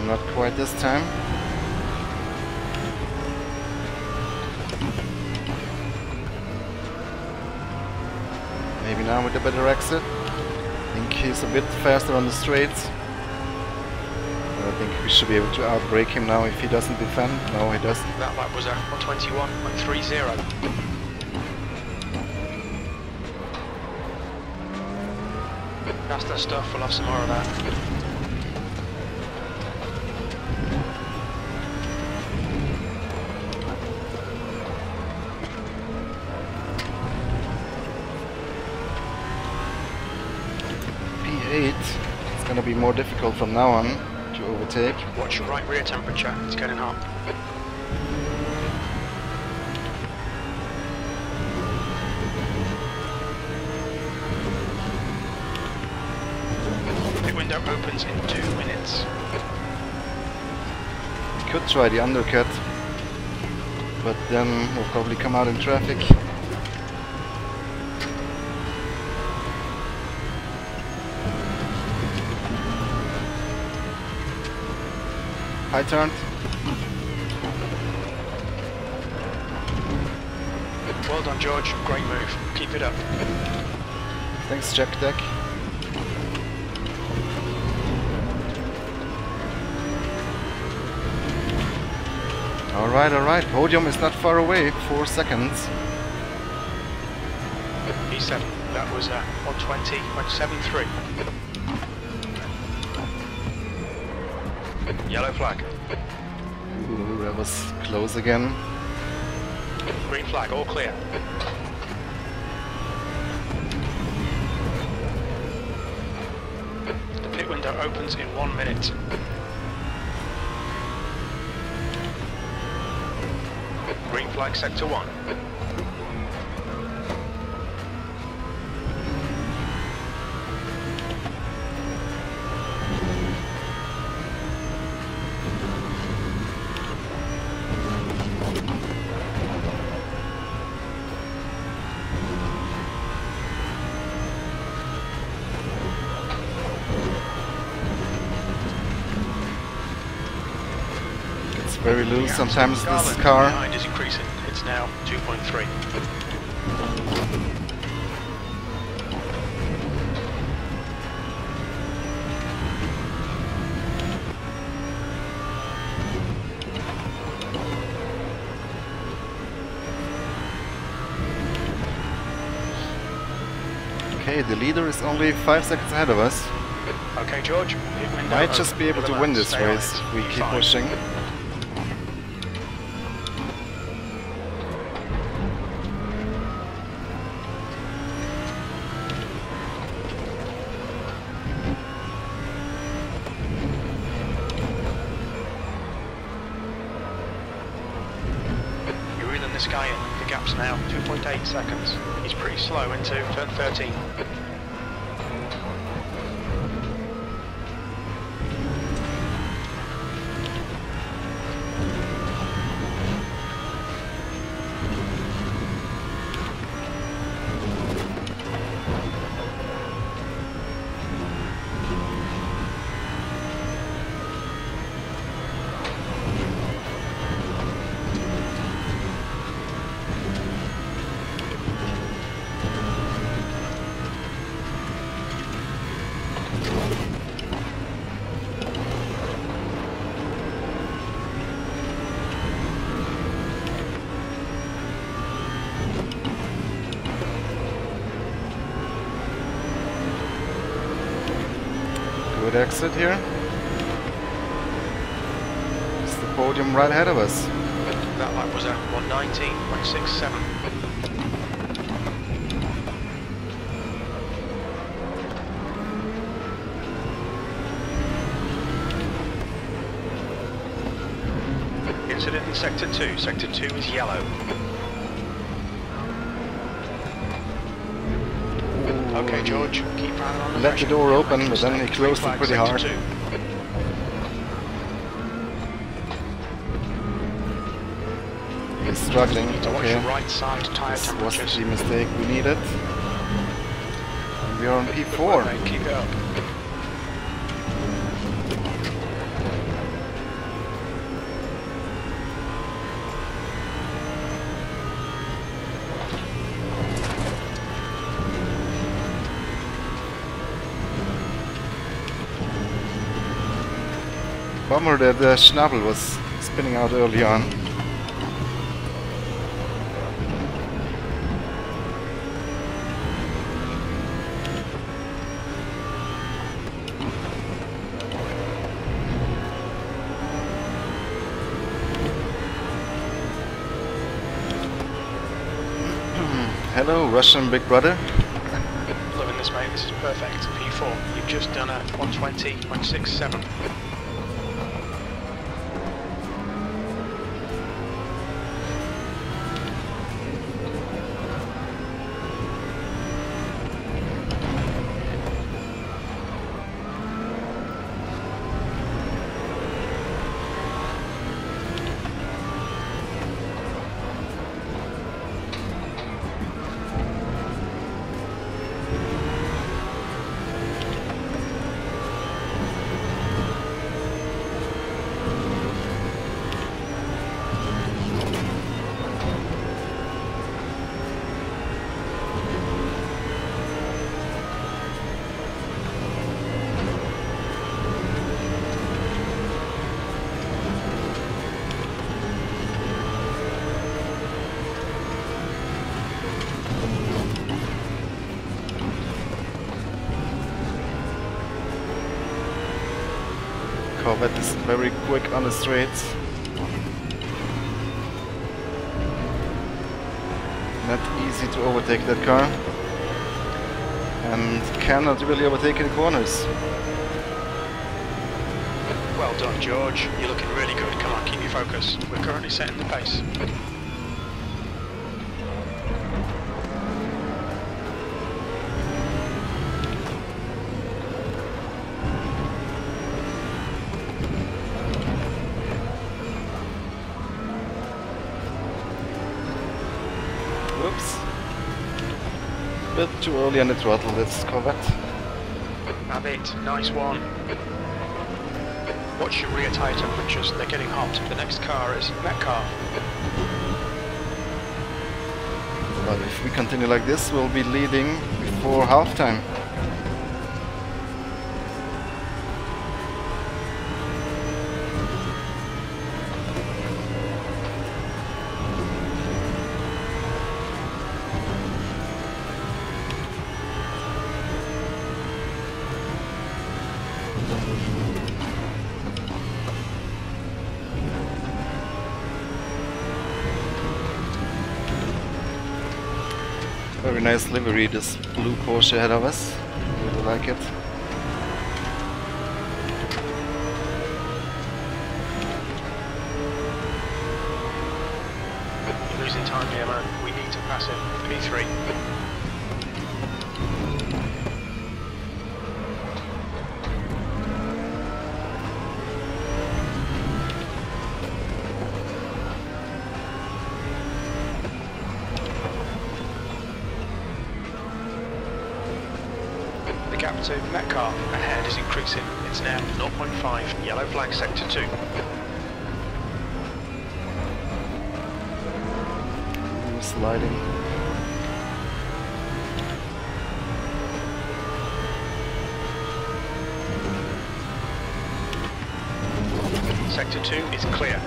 Not quite this time. Maybe now with a better exit. I think he's a bit faster on the straights. I think we should be able to outbrake him now if he doesn't defend. No, he doesn't. That lap was at 121.30. That's the stuff, we'll have some more of that. P8. It's gonna be more difficult from now on to overtake. Watch your right rear temperature, it's getting hot. The window opens in 2 minutes. Could try the undercut, but then we'll probably come out in traffic. High turn. Well done, George. Great move. Keep it up. Thanks, Jack Deck. Alright. Podium is not far away. 4 seconds. P7. That was 120.73. Yellow flag. Ooh, that was close again. Green flag, all clear. The pit window opens in 1 minute. Green flag, sector 1. Very loose sometimes this car. Behind is increasing. It's now 2.3. Okay, the leader is only 5 seconds ahead of us. Okay, George. Might just be able to win this race if we keep pushing. This guy in. The gap's now 2.8 seconds. He's pretty slow into turn 13. Good exit here. It's the podium right ahead of us. That lap was a 119.67. Incident in Sector 2. Sector 2 is yellow. Okay, George, keep right on the Let the door open, but then he mistake. closed Green it pretty flag, hard. Sector 2. He's struggling. To watch Okay. your right side tyre This was temperatures. the mistake we needed. And we are on Good P4. work, mate. Keep it up. Bummer that the Schnabel was spinning out early on. Hello, Russian big brother. Loving this, mate. This is perfect. P4. You've just done a 120.67. Corvette is very quick on the straights. Not easy to overtake that car. And cannot really overtake in corners. Well done, George. You're looking really good. Come on, keep your focus. We're currently setting the pace. Whoops. Bit too early on the throttle, this Corvette. Have it. Nice one. Watch your rear tyre temperatures. They're getting hot. The next car is Metcalf. But if we continue like this, we'll be leading before halftime. Very nice livery, this blue Porsche ahead of us. Really like it. You're losing time here, man. We need to pass him. P3. The gap to Metcalf ahead is increasing. It's now 0.5. Yellow flag sector 2. Ooh, sliding. Sector 2 is clear.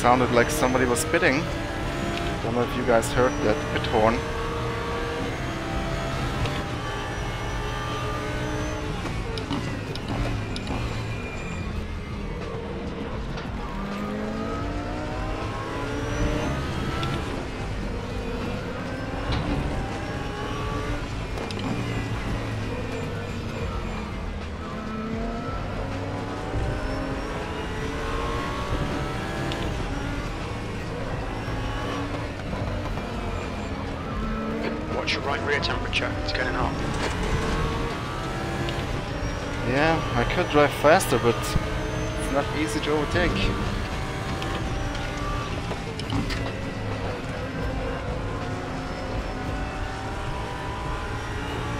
sounded like somebody was spitting. Don't know if you guys heard that pit horn. Watch your right rear temperature, it's getting hot. Yeah, I could drive faster, but it's not easy to overtake.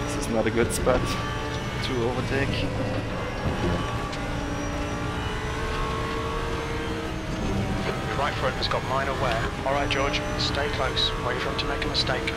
This is not a good spot to overtake. Your right front has got minor wear. Alright George, stay close, wait for him to make a mistake.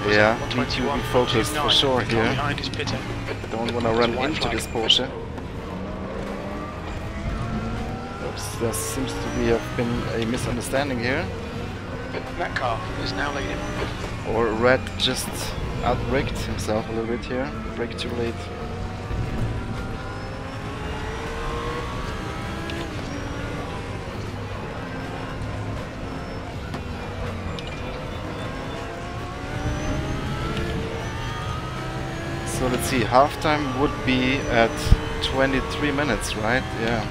Yeah, need to be focused for sure here. Don't want to run into this Porsche. Oops, there seems to be have been a misunderstanding here. That car is now leading. Or Red just outbraked himself a little bit here. Brake too late. So let's see, halftime would be at 23 minutes, right? Yeah.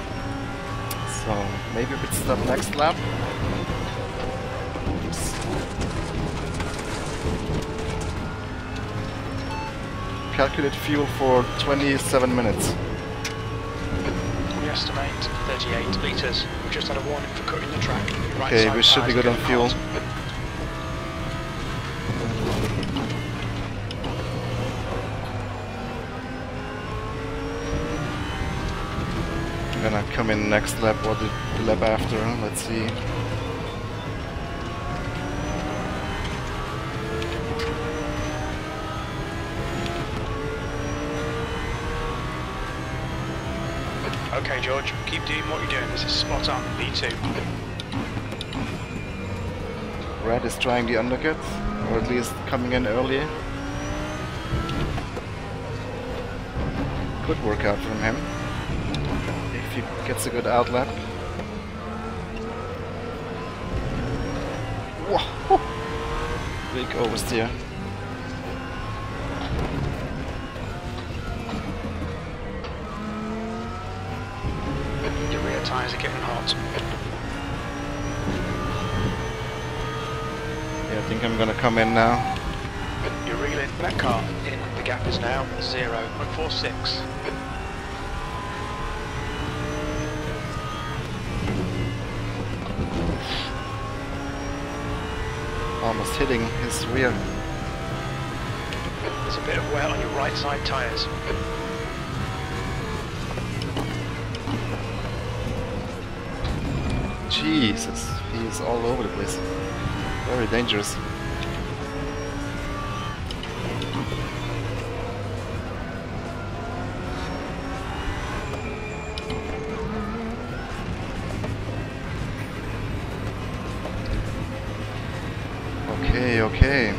So maybe we could stop next lap. Oops. Calculate fuel for 27 minutes. We estimate 38 litres. We've just had a warning for cutting the track. Right, okay, we should be good on fuel. I'm gonna come in next lap or the lap after, let's see. Okay George, keep doing what you're doing, this is spot on, B2. Red is trying the undercut, or at least coming in early. Good workout from him. If he gets a good outlap. Whoa! Big oversteer. The rear tyres are getting hot. Yeah, I think I'm gonna come in now. You're reeling that car in. The gap is now 0.46. Almost hitting his rear. There's a bit of wear on your right side tyres. Jesus, he is all over the place. Very dangerous. Okay.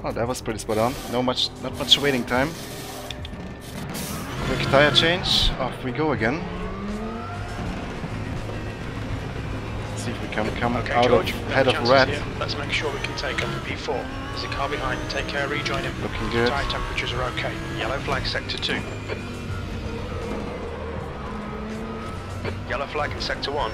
Oh, that was pretty spot on. Not much waiting time. Quick tire change. Off we go again. See if we can come out George, ahead of Red. Here. Let's make sure we can take him. P4. There's a car behind. Take care. Rejoin him. Looking good. Tyre temperatures are okay. Yellow flag sector 2. Yellow flag in sector 1.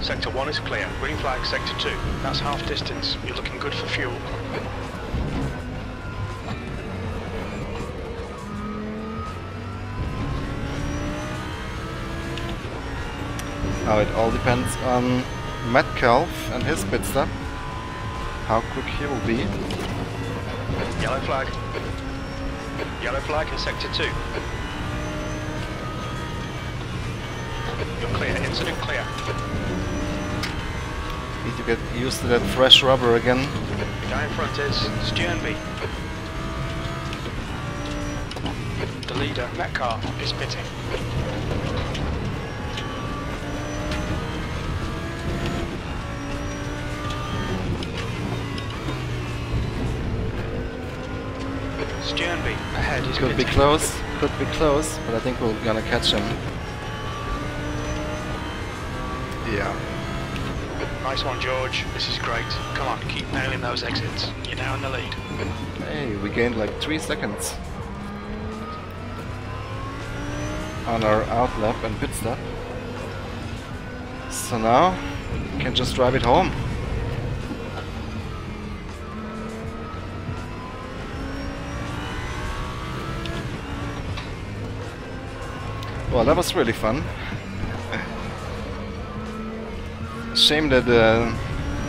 Sector 1 is clear. Green flag, sector 2. That's half distance. You're looking good for fuel. Now it all depends on Metcalf and his pit stop. How quick he will be. Yellow flag. Yellow flag in sector 2. You're clear, incident clear. Need to get used to that fresh rubber again. The guy in front is Stjernby. The leader, Metcalf, is pitting. Stjernby ahead is Could be close, but I think we're gonna catch him. Yeah. Nice one, George. This is great. Come on, keep nailing those exits. You're now in the lead. Hey, we gained like 3 seconds on our outlap and pit stop. So now we can just drive it home. Well, that was really fun. Shame that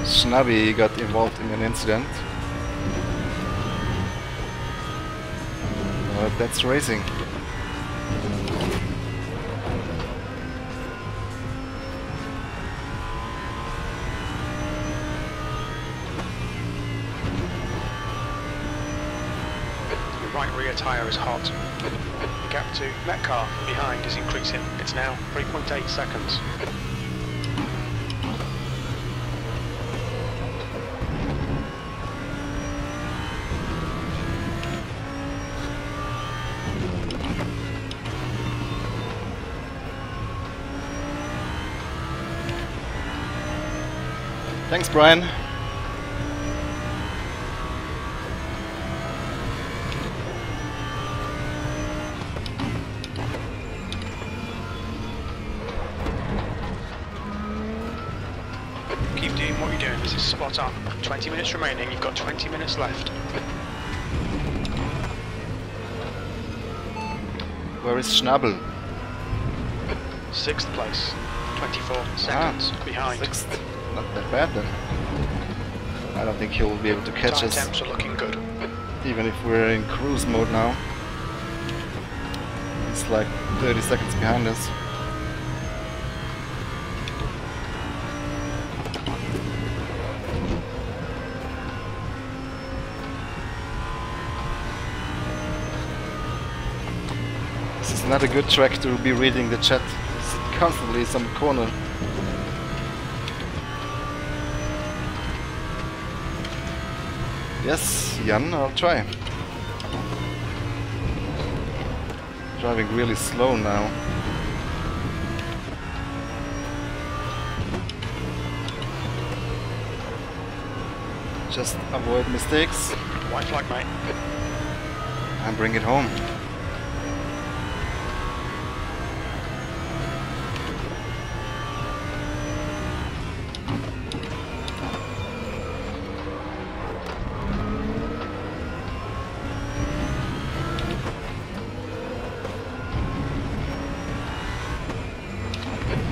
Schnabby got involved in an incident. But that's racing. The right rear tyre is hot. The gap to Metcalf behind is increasing. It's now 3.8 seconds. Thanks, Brian. Keep doing what you're doing. This is spot on. 20 minutes remaining. You've got 20 minutes left. Where is Schnabel? 6th place. 24 seconds behind. 6th. Not that bad then. I don't think he'll be able to catch Time us, temps are looking good. even if we're in cruise mode now. It's like 30 seconds behind us. This is not a good track to be reading the chat. It's constantly some corner. Yes, Jan, I'll try. Driving really slow now. Just avoid mistakes White flag, mate. and bring it home.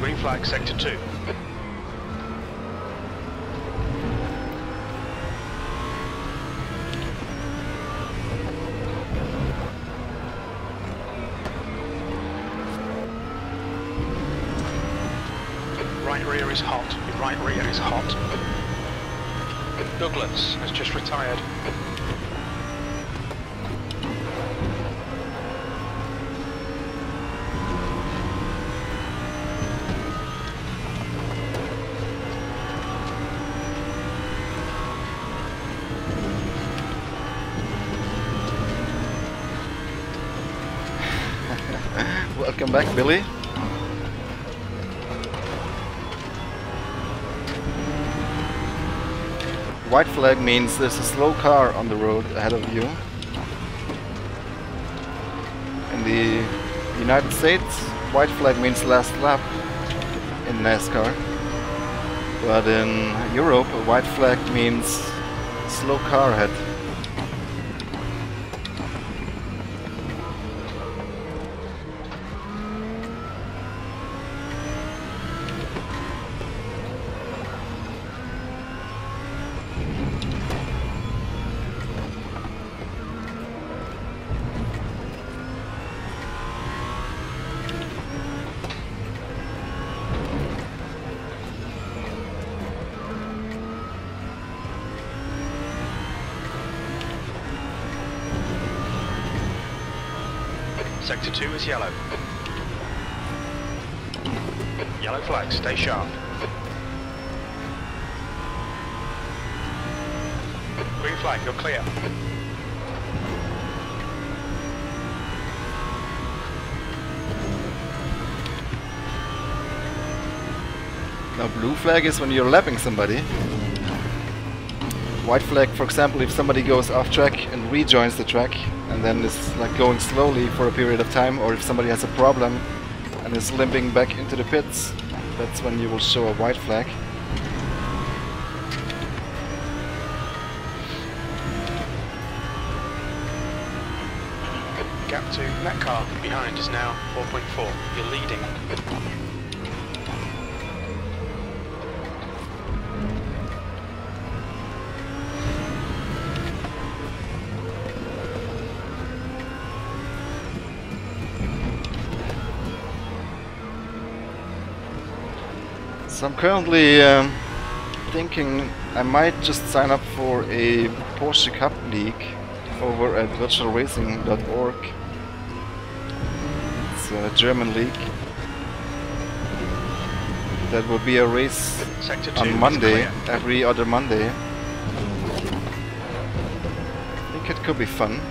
Green flag, sector 2. Right rear is hot. Your right rear is hot. Douglas has just retired. Welcome back, Billy. White flag means there's a slow car on the road ahead of you. In the United States, white flag means last lap in NASCAR. But in Europe, a white flag means slow car ahead. Sector 2 is yellow. Yellow flag, stay sharp. Green flag, you're clear. Now blue flag is when you're lapping somebody. White flag, for example, if somebody goes off track and rejoins the track and then is like going slowly for a period of time, or if somebody has a problem and is limping back into the pits, that's when you will show a white flag. Gap to that car behind is now 4.4. You're leading. So I'm currently thinking I might just sign up for a Porsche Cup League over at virtualracing.org. It's a German league. That will be a race on Monday, every other Monday. I think it could be fun.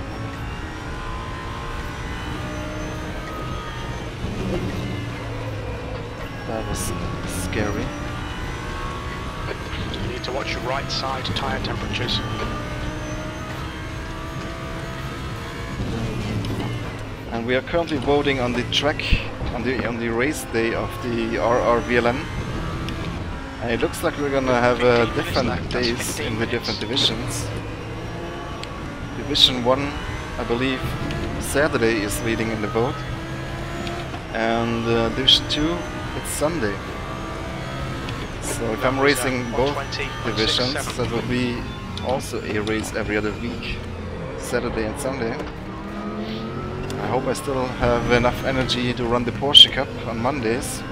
That was scary. You need to watch your right side tyre temperatures. And we are currently voting on the track on the race day of the RRVLN. And it looks like we're gonna have different days in the different divisions. Division 1, I believe, Saturday is leading in the vote. And Division 2, it's Sunday. So if I'm racing both divisions, that will be also a race every other week, Saturday and Sunday. I hope I still have enough energy to run the Porsche Cup on Mondays.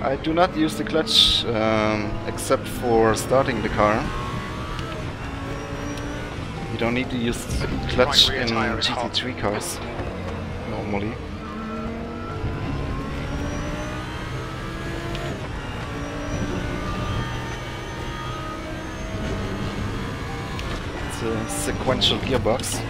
I do not use the clutch except for starting the car. You don't need to use the clutch in GT3 cars normally. It's a sequential gearbox.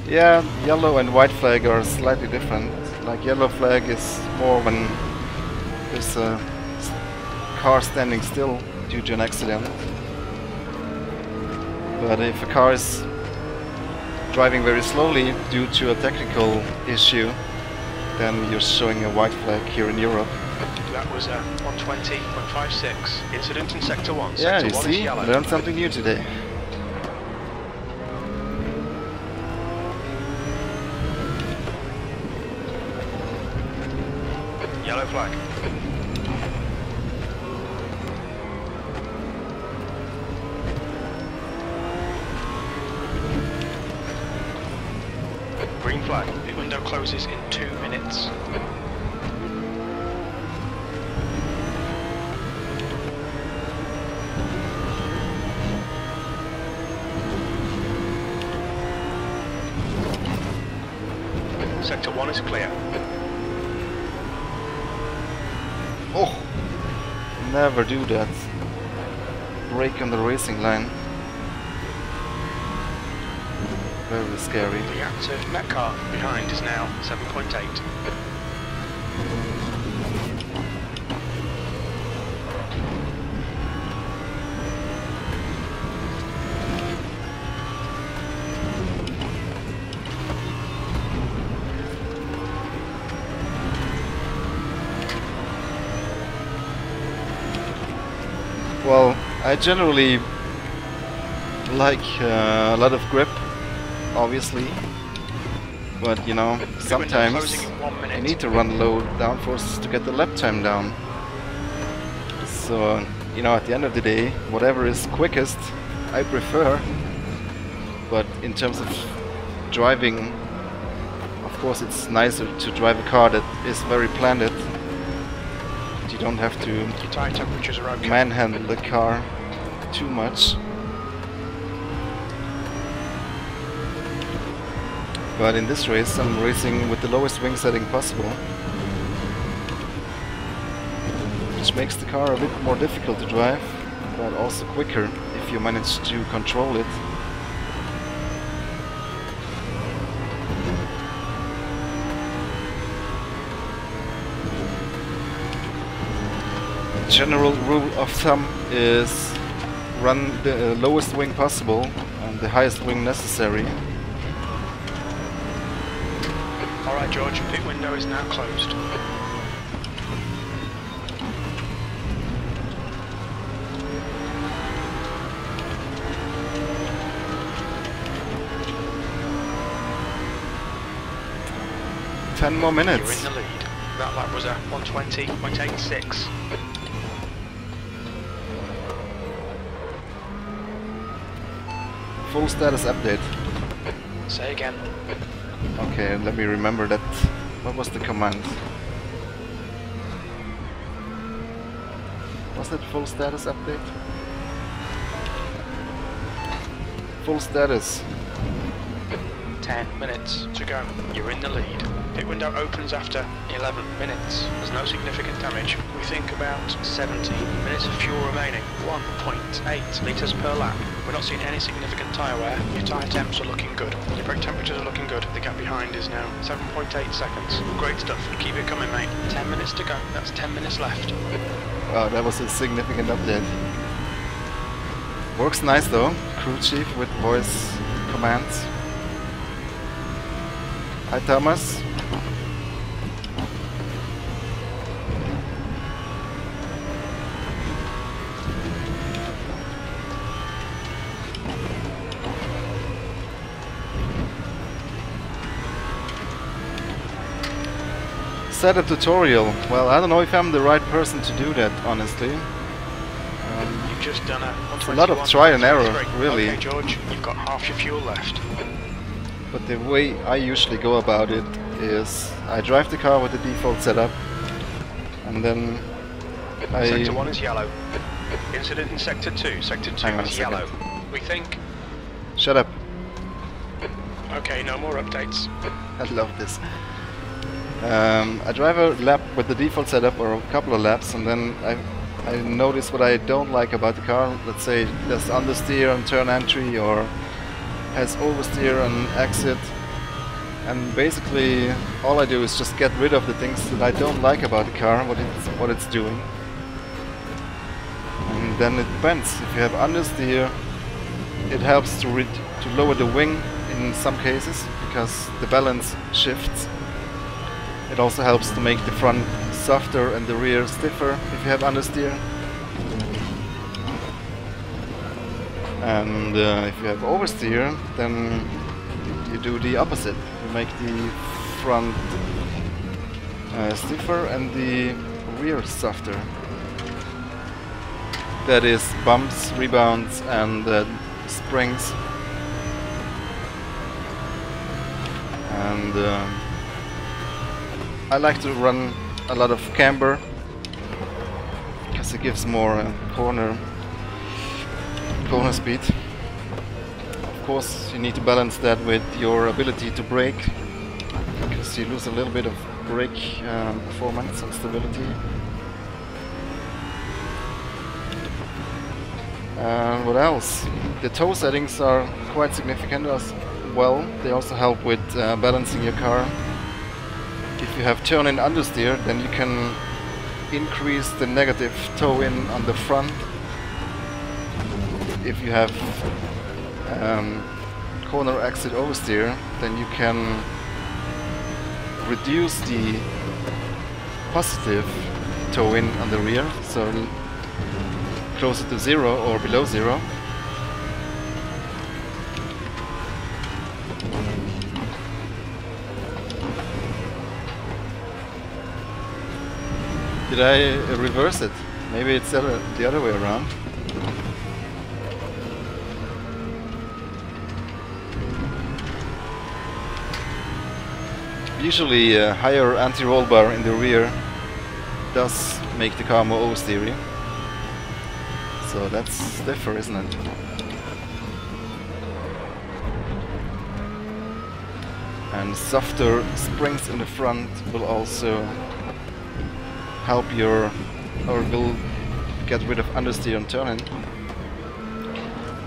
Yeah, yellow and white flag are slightly different. Like yellow flag is more when there's a car standing still due to an accident. But if a car is driving very slowly due to a technical issue, then you're showing a white flag here in Europe. That was a 120.56. Incident in Sector 1. Yeah, Sector you 1 see? is yellow. Learned something new today. Yellow flag. Green flag. The window closes in 2 minutes. Sector 1 is clear. Oh! Never do that. Brake on the racing line. Very scary. The active net car behind is now 7.8. Well, I generally like a lot of grip, obviously, but you know, sometimes I need to run low downforce to get the lap time down. It's So, you know, at the end of the day, whatever is quickest, I prefer. But in terms of driving, of course it's nicer to drive a car that is very planted. You don't have to Your tyre temperatures are okay. manhandle the car too much. But in this race I'm racing with the lowest wing setting possible, which makes the car a bit more difficult to drive, but also quicker if you manage to control it. General rule of thumb is run the lowest wing possible and the highest wing necessary. Alright George, pit window is now closed. Ten more minutes. You're in the lead. That lap was a 120.86. Full status update. Say again. Okay, let me remember that. What was the command? Was it full status update? Full status. 10 minutes to go. You're in the lead. Pit window opens after 11 minutes. There's no significant damage. We think about 17 minutes of fuel remaining. 1.8 litres per lap. We're not seeing any significant tyre wear. Your tyre temps are looking good. Your brake temperatures are looking good. The gap behind is now 7.8 seconds. Great stuff. Keep it coming, mate. 10 minutes to go. That's 10 minutes left. Wow, that was a significant update. Works nice though. Crew chief with voice commands. Hi Thomas. Set a tutorial. Well, I don't know if I'm the right person to do that, honestly. You've just done a It's a lot of try and error, really. Okay, George, you've got half your fuel left. But the way I usually go about it is I drive the car with the default setup, and then Sector 1 is yellow. Incident in Sector 2. Sector 2 is yellow. We think... Shut up. Okay, no more updates. I love this. I drive a lap with the default setup, or a couple of laps, and then I notice what I don't like about the car. Let's say there's understeer on turn entry, or has oversteer on exit, and basically all I do is just get rid of the things that I don't like about the car, what it's doing. And then it depends. If you have understeer, it helps to lower the wing in some cases, because the balance shifts. It also helps to make the front softer and the rear stiffer if you have understeer. And if you have oversteer, then you do the opposite. You make the front stiffer and the rear softer. That is bumps, rebounds and springs. And I like to run a lot of camber because it gives more corner speed. Of course, you need to balance that with your ability to brake, because you lose a little bit of brake performance and stability. And what else? The toe settings are quite significant as well. They also help with balancing your car. If you have turn in understeer, then you can increase the negative toe in on the front. If you have corner exit oversteer, then you can reduce the positive toe in on the rear, so closer to 0 or below 0. Did I reverse it? Maybe it's the other way around. Usually a higher anti-roll bar in the rear does make the car more oversteery. So that's stiffer, isn't it? And softer springs in the front will also help your, or will get rid of understeer and turn-in.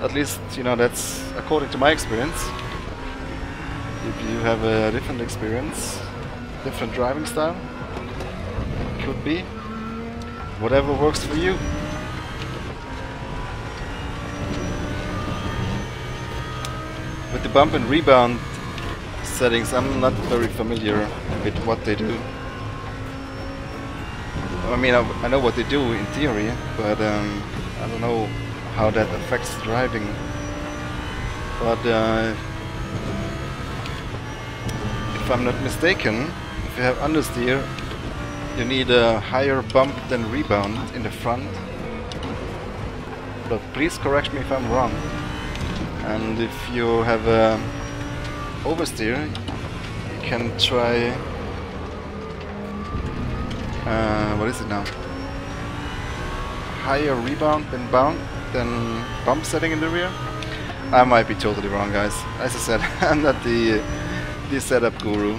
At least, you know, that's according to my experience. If you have a different experience, different driving style, could be. Whatever works for you. With the bump and rebound settings, I'm not very familiar with what they do. I mean, I know what they do in theory, but I don't know how that affects driving. But if I'm not mistaken, if you have understeer, you need a higher bump than rebound in the front. But please correct me if I'm wrong. And if you have oversteer, you can try what is it now? Higher rebound than bump setting in the rear. I might be totally wrong, guys. As I said, I'm not the setup guru.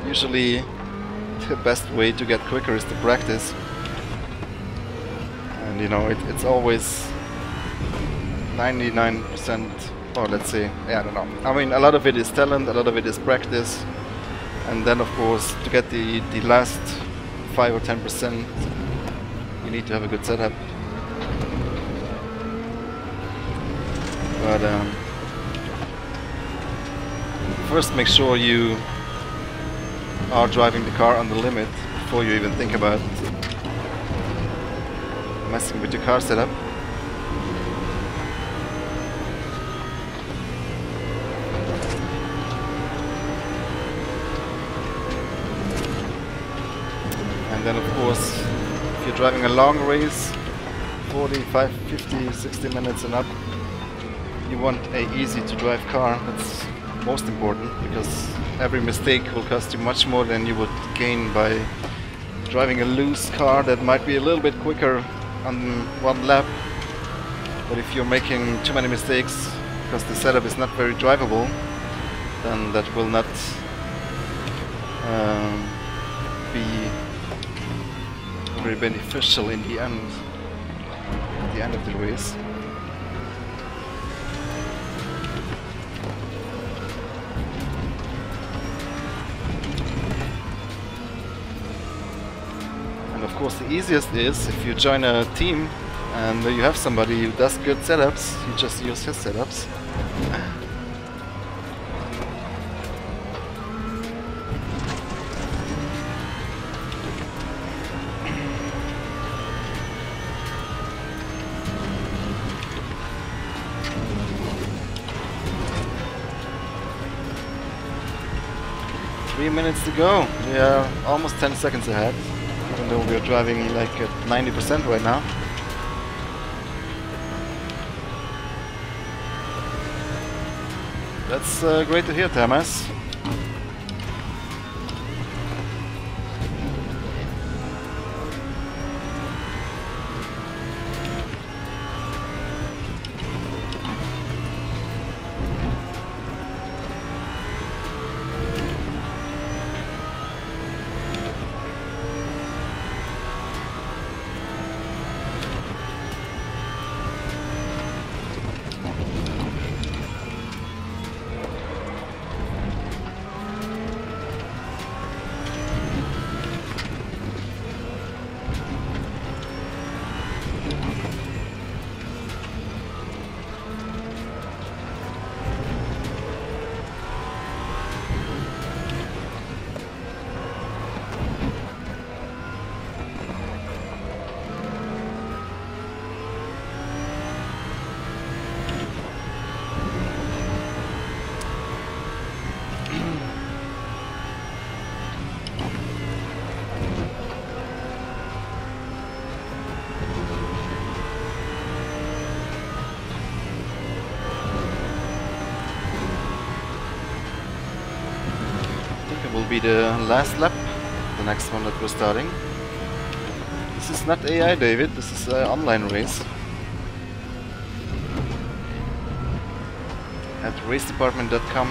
Usually the best way to get quicker is to practice. And you know, it's always 99%, or let's say, yeah, I don't know. I mean, a lot of it is talent, a lot of it is practice. And then of course, to get the last 5 or 10%, you need to have a good setup. But first make sure you are driving the car on the limit before you even think about messing with your car setup. And then of course, if you're driving a long race, 45, 50, 60 minutes and up, you want a easy to drive car. That's most important, because every mistake will cost you much more than you would gain by driving a loose car that might be a little bit quicker on one lap. But if you're making too many mistakes because the setup is not very drivable, then that will not be very beneficial in the end, at the end of the race. And of course the easiest is if you join a team and you have somebody who does good setups, you just use his setups. 3 minutes to go. We are almost 10 seconds ahead, even though we are driving like at 90% right now. That's great to hear, Thomas. be the last lap, the next one that we're starting. This is not AI, David, this is an online race. At racedepartment.com.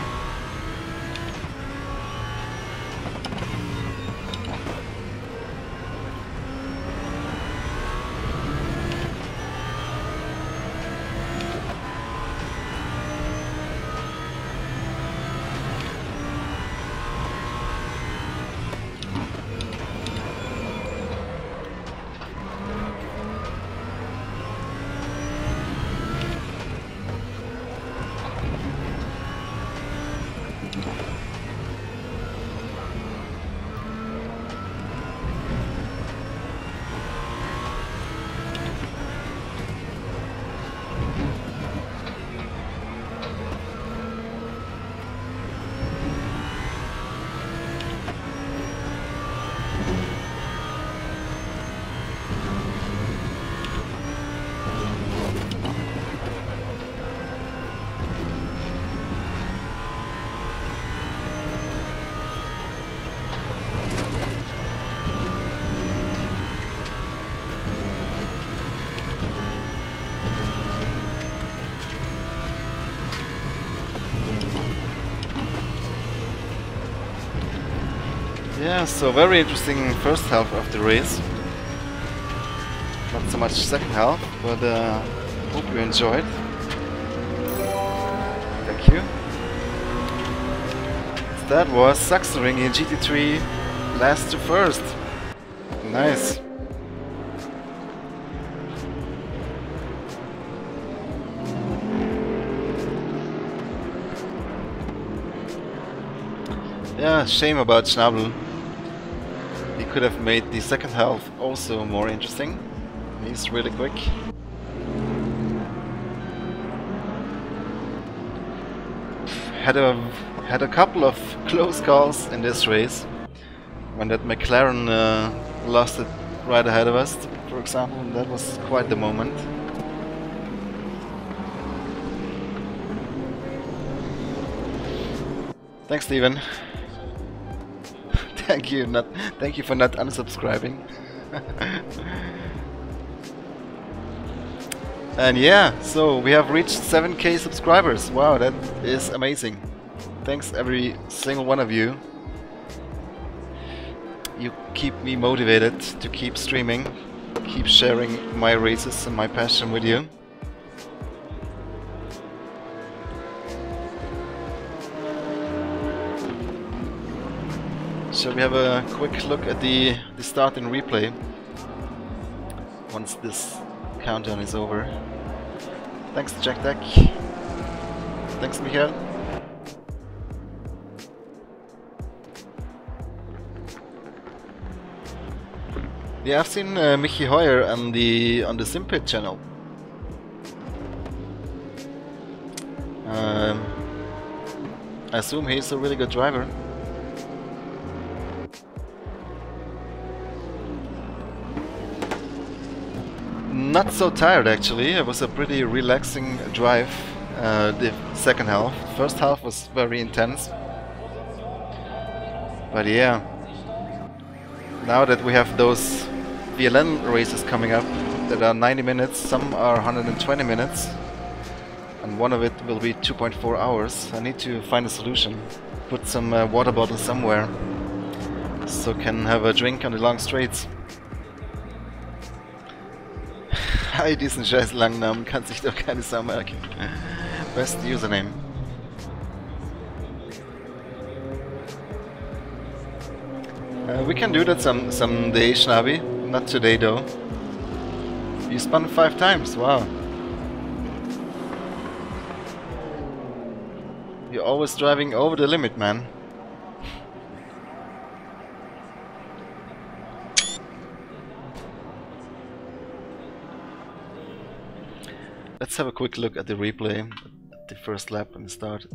Yeah, so very interesting first half of the race. Not so much second half, but hope you enjoyed. Thank you. That was Sachsenring in GT3 last to first. Nice. Yeah, shame about Schnabel. He could have made the second half also more interesting. He's really quick. Had a couple of close calls in this race. When that McLaren lost it right ahead of us, for example, that was quite the moment. Thanks, Steven. Thank you for not unsubscribing. And yeah, so we have reached 7K subscribers. Wow, that is amazing. Thanks every single one of you. You keep me motivated to keep streaming, keep sharing my races and my passion with you. Shall we have a quick look at the start and replay once this countdown is over? Thanks, Jack Deck. Thanks, Michael. Yeah, I've seen Michi Hoyer on the Simpit channel. I assume he's a really good driver. Not so tired actually. It was a pretty relaxing drive. The second half. First half was very intense. But yeah, now that we have those VLN races coming up that are 90 minutes, some are 120 minutes, and one of it will be 2.4 hours. I need to find a solution. Put some water bottles somewhere so can have a drink on the long straights. Diesen scheiß langen Namen kann sich doch keine Sau merken. Best username. We can do that someday, Schnabi. Not today though. You spun 5 times, wow. You're always driving over the limit, man. Let's have a quick look at the replay, at the first lap and the start.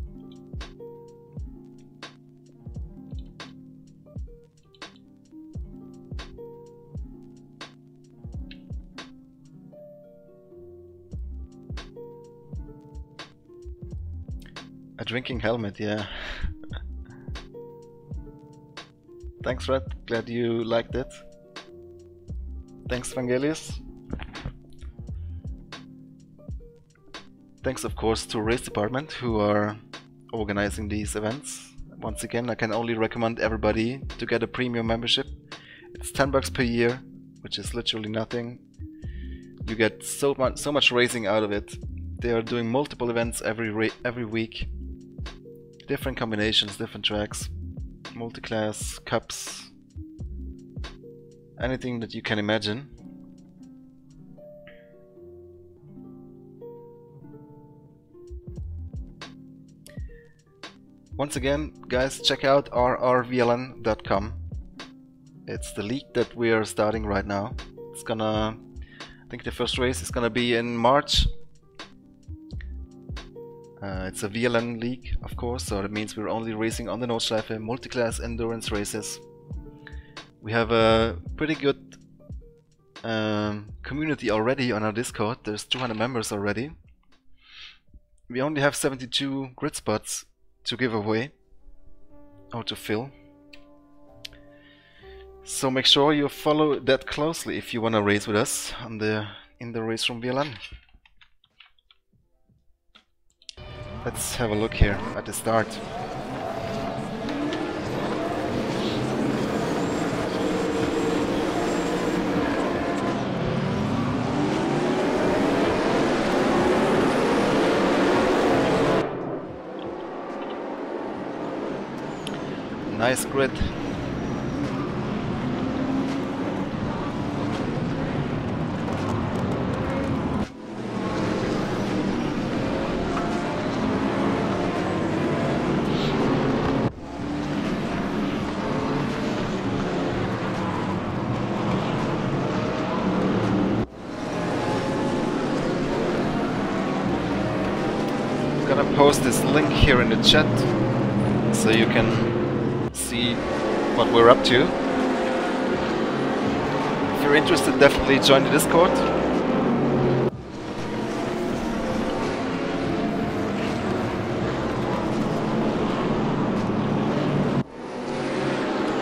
A drinking helmet, yeah. Thanks, Red. Glad you liked it. Thanks, Vangelius. Thanks, of course, to Race Department who are organizing these events. Once again, I can only recommend everybody to get a premium membership. It's $10 per year, which is literally nothing. You get so much racing out of it. They are doing multiple events every week. Different combinations, different tracks, multi-class, cups, anything that you can imagine. Once again, guys, check out rrvln.com. It's the league that we are starting right now. It's gonna, I think the first race is gonna be in March. It's a VLN league, of course, so that means we're only racing on the Nordschleife, multi-class endurance races. We have a pretty good community already on our Discord. There's 200 members already. We only have 72 grid spots to give away or to fill. So make sure you follow that closely if you want to race with us on in the RaceRoom VLN. Let's have a look here at the start. Nice grid. I'm gonna post this link here in the chat so you can see what we're up to. If you're interested, definitely join the Discord.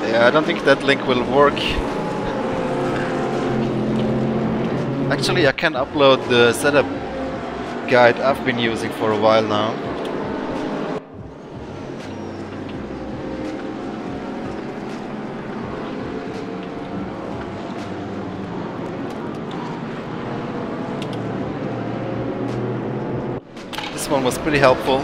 Yeah, I don't think that link will work. Actually, I can upload the setup guide I've been using for a while now. This one was pretty helpful.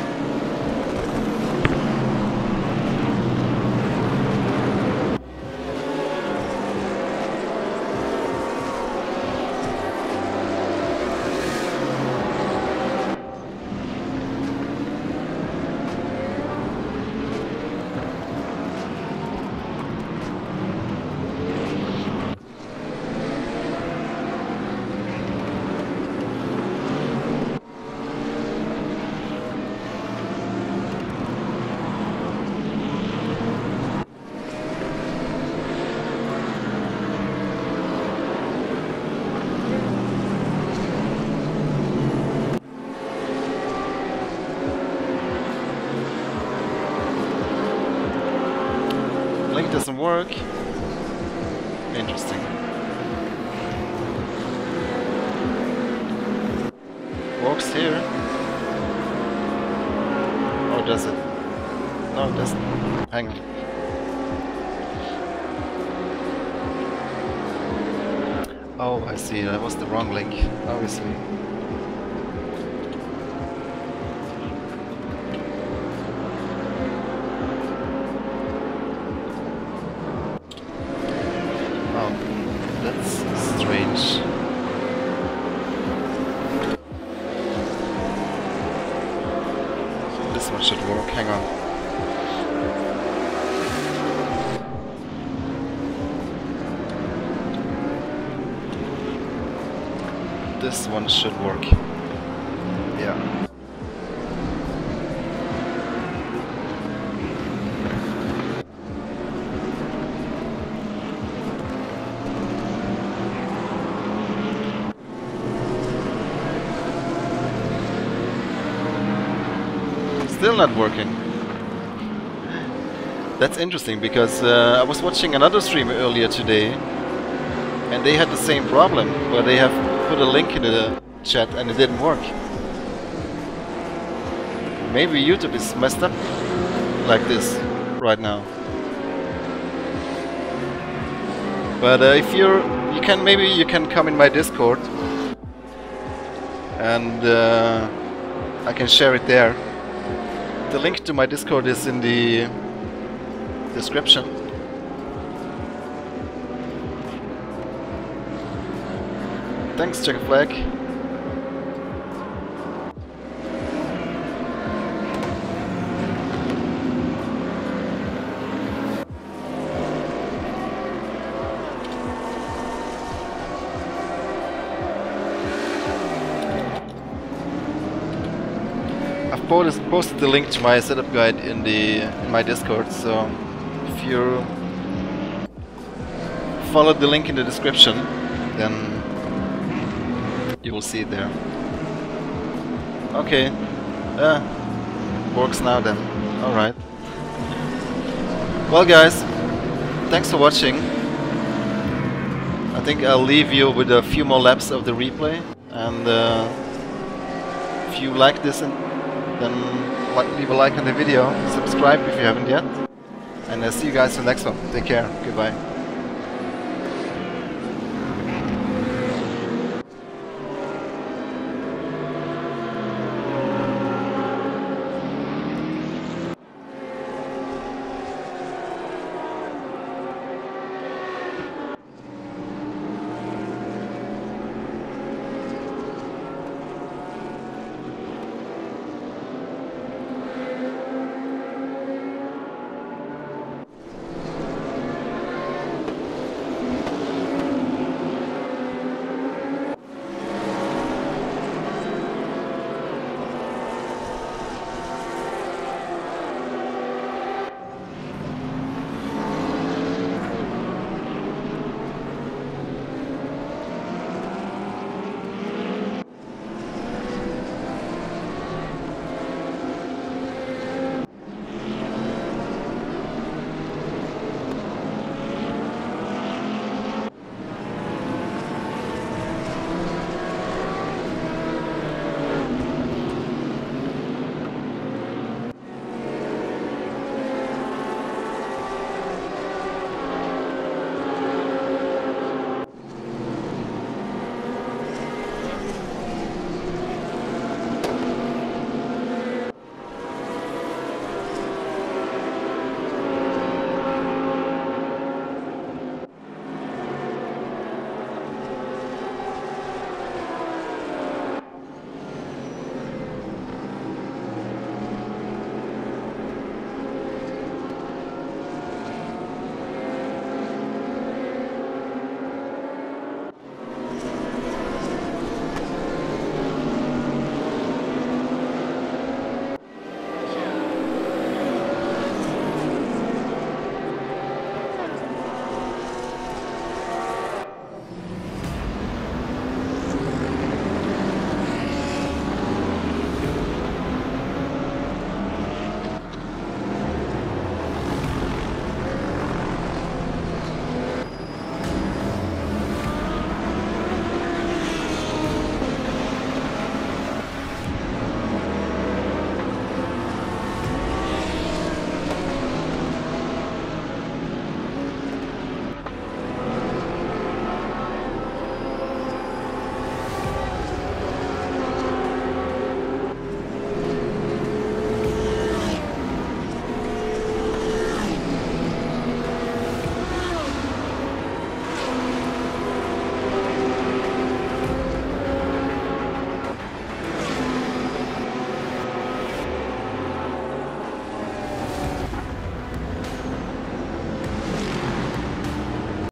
Doesn't work. Interesting. Works here. Or does it? No, it doesn't. Hang on. Oh, I see. That was the wrong link, obviously. This one should work, hang on. This one should work. Yeah. Still not working. That's interesting, because I was watching another stream earlier today and they had the same problem, where they have put a link in the chat and it didn't work. Maybe YouTube is messed up like this right now. But if you can come in my Discord and I can share it there. The link to my Discord is in the description. Thanks, Checker Flag. I've posted the link to my setup guide in my Discord, so if you follow the link in the description, then you will see it there. Okay, works now then. Alright. Well guys, thanks for watching. I think I'll leave you with a few more laps of the replay, and if you like this, then leave a like on the video, subscribe if you haven't yet, and I'll see you guys in the next one. Take care, goodbye.